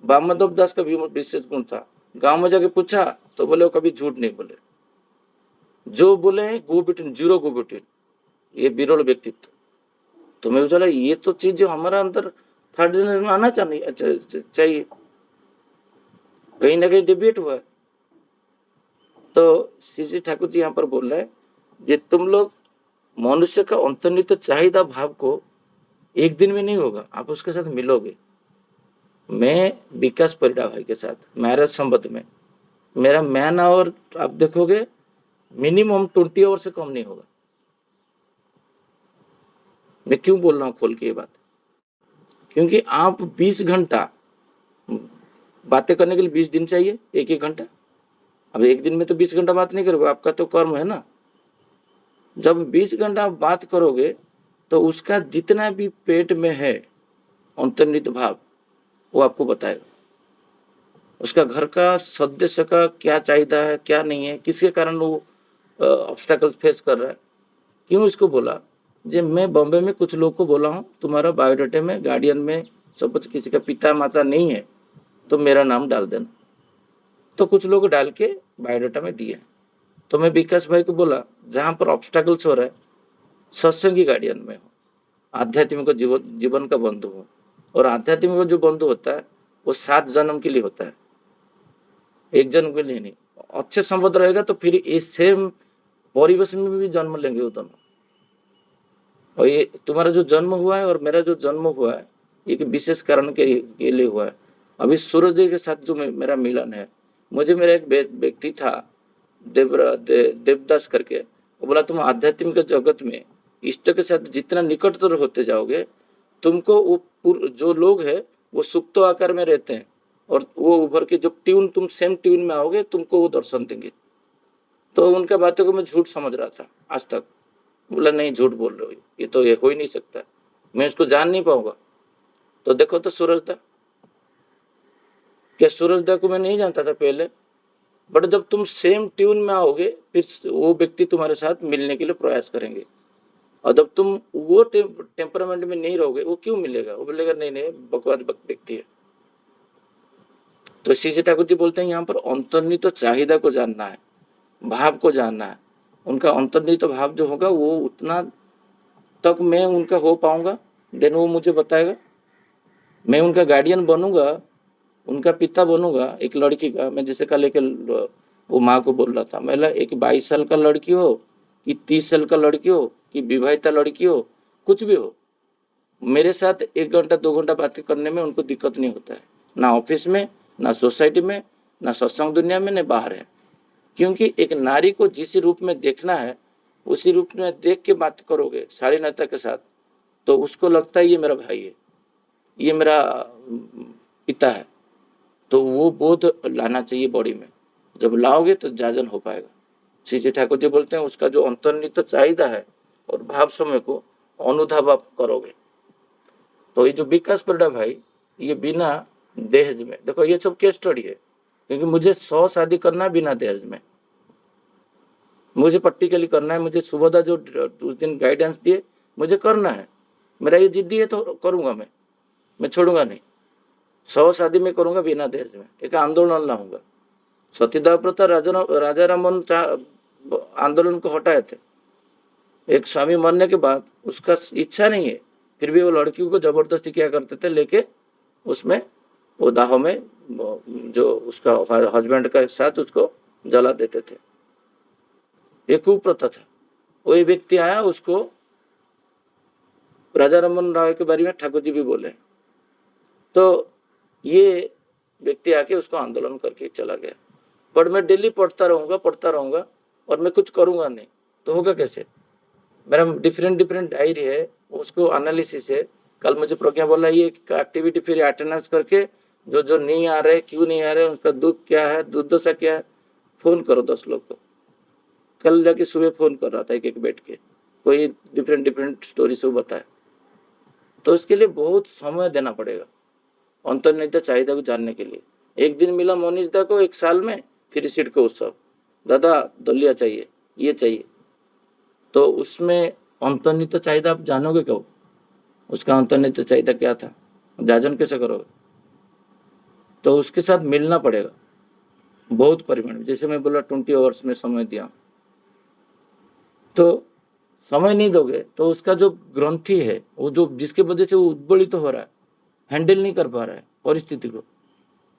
वामदेव दास का भी विशेष गुण था। गांव में जाके पूछा तो बोले वो कभी झूठ नहीं बोले, जो बोले हैं गो बिटवीन, जीरो गो बिटवीन, ये विरल व्यक्तित्व। तो मैं बोला ये तो चीज जो हमारा अंदर 3rd जनरेशन में आना चाहिए, कहीं ना कहीं डिबेट हुआ है। तो श्री ठाकुर जी यहाँ पर बोल रहे हैं कि तुम लोग मनुष्य का अंतर्निहित चाहिदा भाव को एक दिन में नहीं होगा, आप उसके साथ मिलोगे। मैं विकास परिडा भाई के साथ मैरिज संबंध में मेरा मैन आवर आप देखोगे मिनिमम 20 आवर से कम नहीं होगा। मैं क्यों बोल रहा हूँ खोल के ये बात, क्योंकि आप 20 घंटा बातें करने के लिए 20 दिन चाहिए, एक घंटा। अब एक दिन में तो 20 घंटा बात नहीं करोगे, आपका तो कर्म है ना। जब 20 घंटा आप बात करोगे तो उसका जितना भी पेट में है अंतर्निहित भाव वो आपको बताएगा। उसका घर का सदस्य का क्या चाहिए है, क्या नहीं है, किसके कारण वो ऑब्स्टेकल फेस कर रहा है। क्यों इसको बोला, जब मैं बॉम्बे में कुछ लोग को बोला हूँ तुम्हारा बायोडाटा में गार्डियन में सपोज किसी का पिता माता नहीं है तो मेरा नाम डाल देना। तो कुछ लोग डाल के बायोडाटा में दिए, तो मैं विकास भाई को बोला, जहां पर ऑब्स्टैकल्स हो रहा है, सत्संगी गार्डियन में हो, आध्यात्मिक जीवन का बंधु हो। और आध्यात्मिक जो बंधु होता है वो 7 जन्म के लिए होता है, 1 जन्म के लिए नहीं। अच्छे संबंध रहेगा तो फिर इस सेम परिवेश में भी जन्म लेंगे वो दोनों। और ये तुम्हारा जो जन्म हुआ है और मेरा जो जन्म हुआ है, एक विशेष कारण के लिए हुआ है। अभी सूरज जी के साथ जो मेरा मिलन है, मुझे मेरा एक व्यक्ति था देवदास करके, वो बोला तुम आध्यात्मिक जगत में इष्ट के साथ जितना निकटतर होते जाओगे, तुमको वो जो लोग है वो सुप्त आकार में रहते हैं, और वो उभर के जब तुम सेम ट्यून में आओगे, तुमको वो दर्शन देंगे। तो उनका बातों को मैं झूठ समझ रहा था आज तक। बोला नहीं, झूठ बोल रहे हो, ये तो ये हो ही नहीं सकता, मैं उसको जान नहीं पाऊंगा। तो देखो तो सूरजदा, क्या सूरजदा को मैं नहीं जानता था पहले, बट जब तुम सेम ट्यून में आओगे, फिर वो व्यक्ति तुम्हारे साथ मिलने के लिए प्रयास करेंगे। और जब तुम वो टेम्परामेंट में नहीं रहोगे, वो क्यों मिलेगा? वो बोलेगा नहीं नहीं, बकवास व्यक्ति है। तो श्री ठाकुर जी बोलते हैं यहाँ पर अंतर्निहित चाहिदा को जानना है, भाव को जानना है। उनका अंतर्निहित भाव जो होगा वो उतना तक मैं उनका हो पाऊंगा, देन वो मुझे बताएगा। मैं उनका गार्डियन बनूंगा, उनका पिता बनूंगा एक लड़की का। मैं जैसे कल वो माँ को बोल रहा था, मैं एक 22 साल का लड़की हो कि 30 साल का लड़की हो कि विवाहिता लड़की हो, कुछ भी हो, मेरे साथ 1 घंटा 2 घंटा बातें करने में उनको दिक्कत नहीं होता है, ना ऑफिस में, ना सोसाइटी में, ना सत्संग दुनिया में, ना बाहर है। क्योंकि एक नारी को जिस रूप में देखना है उसी रूप में देख के बात करोगे शालीनता के साथ, तो उसको लगता है ये मेरा भाई है, ये मेरा पिता है। तो वो बोध लाना चाहिए बॉडी में, जब लाओगे तो जाजन हो पाएगा। श्री ठाकुर जी बोलते हैं उसका जो अंतर्निहित चाहिदा है और भाव समय को अनुधाव आप करोगे। तो ये जो विकास परिड़ा भाई, ये बिना दहेज में, देखो ये सब केस स्टडी है, क्योंकि मुझे 100 शादी करना है बिना दहेज में, मुझे प्रैक्टिकली करना है। मुझे सुबोधा जो उस दिन गाइडेंस दिए मुझे करना है, मेरा ये जिद्दी है तो करूंगा मैं छोड़ूंगा नहीं। 100 शादी में करूंगा बिना दहेज में, एक आंदोलन लाऊंगा। सतीदाह प्रथा राजा रामन आंदोलन को हटाए थे। एक स्वामी मरने के बाद उसका इच्छा नहीं है, फिर भी वो लड़कियों को जबरदस्ती क्या करते थे, लेके उसमें वो दाह में जो उसका हस्बैंड का साथ उसको जला देते थे। ये कुप्रथा था। वही व्यक्ति आया, उसको राजा रमन राव के बारे में ठाकुर जी भी बोले, तो ये व्यक्ति आके उसको आंदोलन करके चला गया। पर मैं डेली पढ़ता रहूंगा और मैं कुछ करूंगा नहीं, तो होगा कैसे? मेरा डिफरेंट डायरी है, उसको एनालिसिस है। कल मुझे प्रज्ञा बोला ये एक्टिविटी फिर अटेंडेंस करके जो नहीं आ रहे, क्यों नहीं आ रहे, उनका दुख क्या है, दुर्दशा क्या है, फोन करो 10 लोग को। कल जाके सुबह फोन कर रहा था एक बैठ के, कोई डिफरेंट स्टोरी सब बताए। तो इसके लिए बहुत समय देना पड़ेगा अंतर्निहित चाहिदा को जानने के लिए। एक दिन मिला मोनिश दा को 1 साल में, फिर सिडको उत्सव, दादा दलिया चाहिए, ये चाहिए। तो उसमें अंतर्निहित चाहिदा आप जानोगे कब? उसका अंतर्निहित चाहिदा क्या था, जाजन कैसे करोगे? तो उसके साथ मिलना पड़ेगा बहुत परिमाण में। जैसे मैं बोला 20 आवर्स में समय दिया, तो समय नहीं दोगे तो उसका जो ग्रंथि है, वो जो जिसके वजह से वो उद्बलित हो रहा है, हैंडल नहीं कर पा रहा है परिस्थिति को।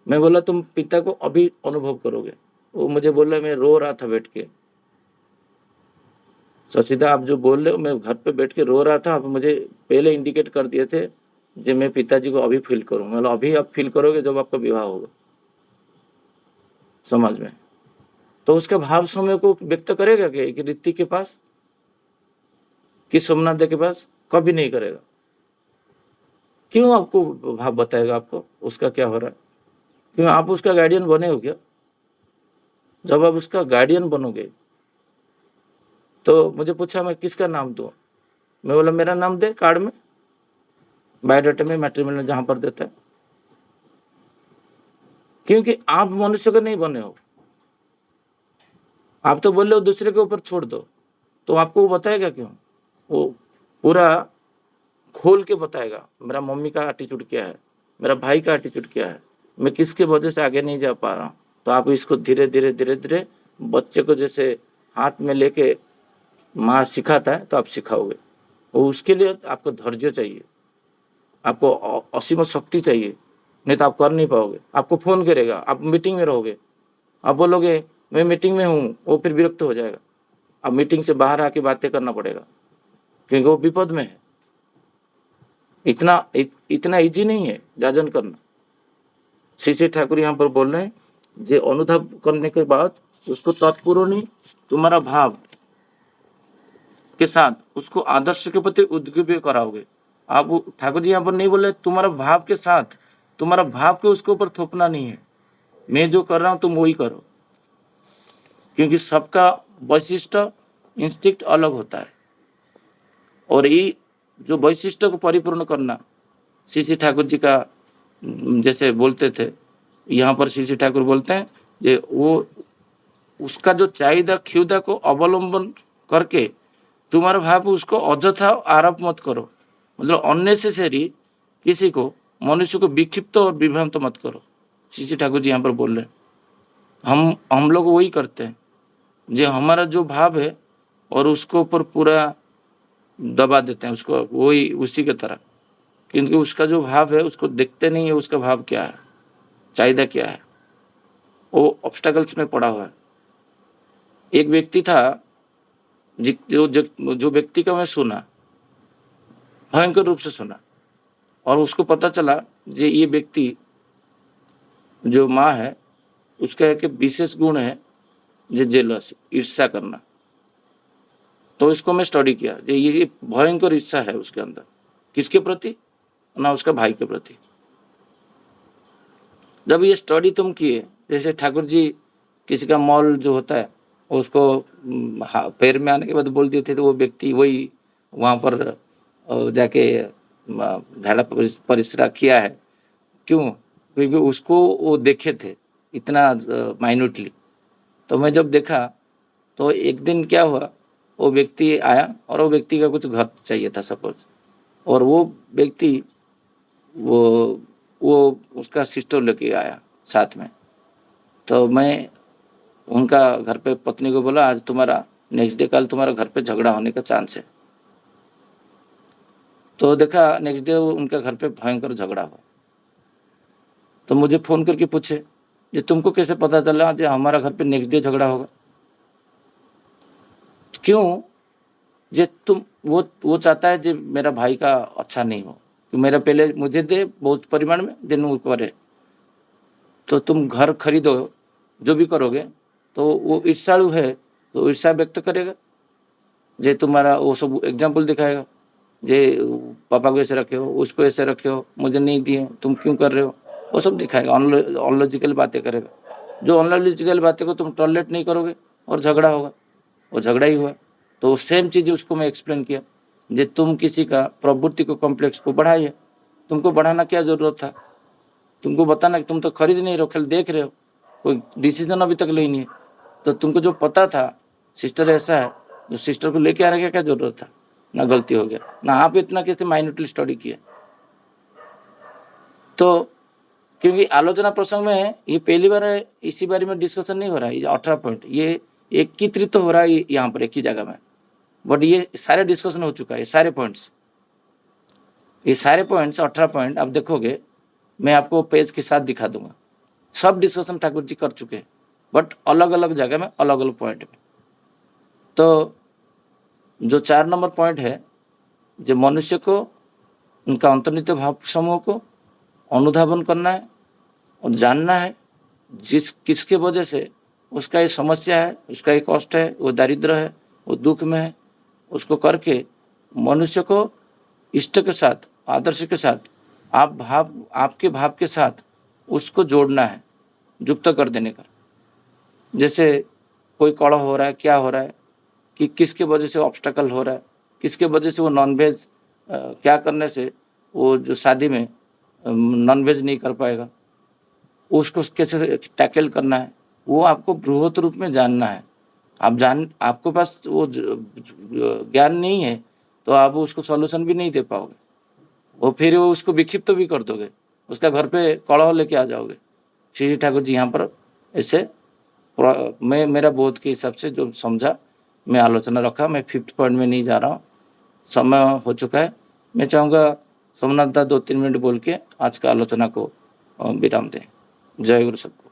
मैं बोला तुम पिता को अभी अनुभव करोगे। वो मुझे बोला, मैं रो रहा था बैठ के। सचिदा आप जो बोल रहे हो, मैं घर पे बैठ के रो रहा था, आप मुझे पहले इंडिकेट कर दिए थे जो मैं पिताजी को अभी फील करूँ। मतलब अभी आप फील करोगे जब आपका विवाह होगा समाज में। तो उसका भाव समय को व्यक्त करेगा क्या एक रीति के पास कि सोमनाथ के पास? कभी नहीं करेगा। क्यों आपको भाव बताएगा आपको उसका क्या हो रहा है? क्यों आप उसका गार्डियन बने हो क्या? जब आप उसका गार्डियन बनोगे, तो मुझे पूछा मैं किसका नाम दूं? मैं बोला मेरा नाम दे कार्ड में, बायोडाटा में, मैट्रिमोनियल जहां पर देता है। क्योंकि आप मनुष्य को नहीं बने हो, आप तो बोल रहे हो दूसरे के ऊपर छोड़ दो, तो आपको वो बताएगा क्यों? वो पूरा खोल के बताएगा मेरा मम्मी का एटीट्यूड क्या है, मेरा भाई का एटीट्यूड क्या है, मैं किसके वजह से आगे नहीं जा पा रहा हूँ। तो आप इसको धीरे धीरे बच्चे को जैसे हाथ में लेके माँ सिखाता है तो आप सिखाओगे। और उसके लिए आपको धैर्य चाहिए, आपको असीम शक्ति चाहिए, नहीं तो आप कर नहीं पाओगे। आपको फ़ोन करेगा, आप मीटिंग में रहोगे, आप बोलोगे मैं मीटिंग में हूँ, वो फिर विरक्त हो जाएगा। अब मीटिंग से बाहर आके बातें करना पड़ेगा, क्योंकि वो विपद में है। इतना इजी नहीं है जाजन करना। श्री ठाकुर यहाँ पर बोल रहे हैं, जे अनुधाव करने के बाद उसको तत्पूर्व तुम्हारा भाव के साथ उसको आदर्श के प्रति उद्ग्रीव कराओगे। आप ठाकुर जी यहाँ पर नहीं बोले तुम्हारा भाव के साथ, तुम्हारा भाव के उसके ऊपर थोपना नहीं है, मैं जो कर रहा हूँ तुम वही करो, क्योंकि सबका वैशिष्ट इंस्टिक्ट अलग होता है। और ये जो वैशिष्ट को परिपूर्ण करना श्री ठाकुर जी का जैसे बोलते थे, यहाँ पर श्री ठाकुर बोलते हैं जे वो उसका जो चाहिदा क्षुदा को अवलंबन करके तुम्हारा भाव उसको अଯଥା आरोप मत करो, मतलब अननेसेसरी किसी को मनुष्य को विक्षिप्त और विभ्रांत मत करो। श्री ठाकुर जी यहाँ पर बोल रहे हैं हम लोग वही करते हैं, जो हमारा जो भाव है और उसको ऊपर पूरा दबा देते हैं उसको, वही उसी की तरह, क्योंकि उसका जो भाव है उसको देखते नहीं है, उसका भाव क्या है, चाहिदा क्या है, वो ऑब्स्टेकल्स में पड़ा हुआ है। एक व्यक्ति था जो व्यक्ति का मैं सुना, भयंकर रूप से सुना, और उसको पता चला जे ये व्यक्ति जो माँ है उसका एक विशेष गुण है जो जेलस, ईर्ष्या करना। तो इसको मैं स्टडी किया, ये भयंकर ईर्ष्या है उसके अंदर, किसके प्रति ना, उसका भाई के प्रति। जब ये स्टडी तुम किए, जैसे ठाकुर जी किसी का मॉल जो होता है उसको पैर में आने के बाद बोल दिए थे, तो वो व्यक्ति वही वहाँ पर जाके झाड़ा परिश्रा किया है। क्यों? क्योंकि उसको वो देखे थे इतना माइन्यूटली। तो मैं जब देखा तो एक दिन क्या हुआ, वो व्यक्ति आया और वो व्यक्ति का कुछ घर चाहिए था सपोज, और वो व्यक्ति वो उसका सिस्टर लेके आया साथ में। तो मैं उनका घर पे पत्नी को बोला, आज तुम्हारा नेक्स्ट डे कल तुम्हारा घर पे झगड़ा होने का चांस है। तो देखा नेक्स्ट डे उनके घर पे भयंकर झगड़ा हुआ। तो मुझे फ़ोन करके पूछे जे तुमको कैसे पता चला जे हमारा घर पे नेक्स्ट डे झगड़ा होगा? क्यों? जे तुम वो चाहता है जे मेरा भाई का अच्छा नहीं हो, कि मेरा पहले मुझे दे बहुत परिमाण में, देन वो करे। तो तुम घर खरीदो, जो भी करोगे, तो वो ईर्ष्यालु है तो ईर्ष्या व्यक्त करेगा, जे तुम्हारा वो सब एग्जाम्पल दिखाएगा, जे पापा को ऐसे रखे हो, उसको ऐसे रखे हो, मुझे नहीं दिए, तुम क्यों कर रहे हो, वो सब दिखाएगा, अनलॉजिकल बातें करेगा। जो अनलॉजिकल बातें को तुम टॉलरेट नहीं करोगे और झगड़ा होगा, वो झगड़ा ही हुआ। तो सेम चीज़ उसको मैं एक्सप्लेन किया, जे तुम किसी का प्रवृत्ति को कॉम्प्लेक्स को बढ़ाइए, तुमको बढ़ाना क्या ज़रूरत था, तुमको बताना कि तुम तो खरीद नहीं रहे हो, खाली देख रहे हो, कोई डिसीजन अभी तक ले नहीं है। तो तुमको जो पता था सिस्टर ऐसा है, जो सिस्टर को लेके आने का क्या जरूरत था, ना गलती हो गया, ना आप इतना कैसे माइन्यूटली स्टडी किए। तो क्योंकि आलोचना प्रसंग में ये पहली बार है, इसी बारे में डिस्कशन नहीं हो रहा है। ये 18 पॉइंट ये एकत्रित हो रहा है यहाँ पर एक ही जगह में, बट ये सारे डिस्कशन हो चुका है, ये सारे पॉइंट्स 18 पॉइंट आप देखोगे, मैं आपको पेज के साथ दिखा दूंगा। सब डिस्कशन ठाकुर जी कर चुके हैं, बट अलग अलग जगह में अलग अलग पॉइंट में। तो जो 4 नंबर पॉइंट है, जो मनुष्य को उनका अंतर्निहित भाव समूह को अनुधावन करना है और जानना है, किसके वजह से उसका ये समस्या है, उसका ये कष्ट है, वो दारिद्र है, वो दुख में है, उसको करके मनुष्य को इष्ट के साथ, आदर्श के साथ, आपके भाव के साथ उसको जोड़ना है, युक्त कर देने का। जैसे कोई कलह हो रहा है, क्या हो रहा है, कि किसके वजह से ऑब्स्टेकल हो रहा है, किसके वजह से वो नॉनवेज क्या करने से वो जो शादी में नॉनवेज नहीं कर पाएगा, उसको कैसे टैकल करना है, वो आपको बृहत रूप में जानना है। आपको पास वो ज्ञान नहीं है तो आप उसको सॉल्यूशन भी नहीं दे पाओगे, वो फिर वो उसको विक्षिप्त भी कर दोगे, उसका घर पे कलह लेके आ जाओगे। श्री ठाकुर जी यहाँ पर ऐसे मैं मेरा बोध के हिसाब से जो समझा मैं आलोचना रखा। मैं 5th पॉइंट में नहीं जा रहा हूँ, समय हो चुका है। मैं चाहूँगा सोमनाथ दा 2-3 मिनट बोल के आज का आलोचना को विराम दें। जय गुरु सबको।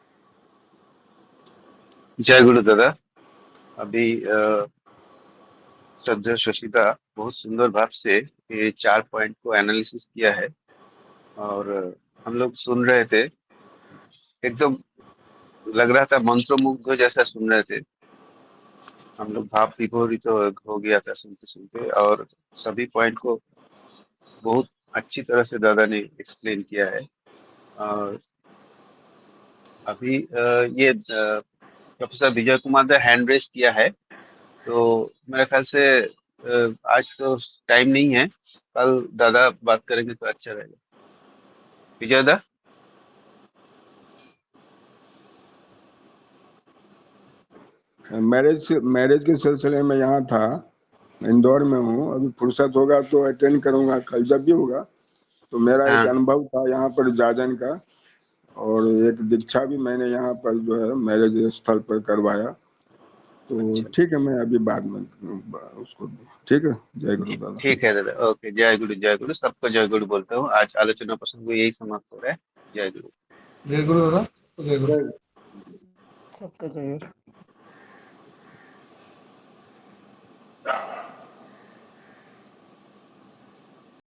जय गुरु दादा। अभी श्रद्धेय शशिदा बहुत सुंदर भाव से ये 4 पॉइंट को एनालिसिस किया है और हम लोग सुन रहे थे, एकदम लग रहा था मंत्रमुग्ध जैसा सुन रहे थे हम लोग। भाव विभोरित हो गया था सुनते सुनते, और सभी पॉइंट को बहुत अच्छी तरह से दादा ने एक्सप्लेन किया है। और अभी ये प्रोफेसर विजय कुमार दा हैंड रेस किया है, तो मेरे ख्याल से आज तो टाइम नहीं है, कल दादा बात करेंगे तो अच्छा रहेगा। विजय दा। मैरिज के सिलसिले में यहाँ था, इंदौर में हूँ। अभी फुर्सत होगा तो अटेंड करूँगा, कल जब भी होगा। तो मेरा एक हाँ अनुभव था यहाँ पर जाजन का, और एक दीक्षा भी मैंने यहाँ पर जो है मैरिज स्थल पर करवाया। तो अच्छा, ठीक है, मैं अभी बाद में उसको, ठीक है। जय गुरु ठीक दादा। ठीक है दादा। ओके, जय गुरु जय गुरु, सबको जय गुरु बोलता हूँ। आज आलोचना प्रसंग यही समाप्त हो रहा है। जय गुरु। जय गुरु दादा, जय गुरु। जय सबका जय गुरु।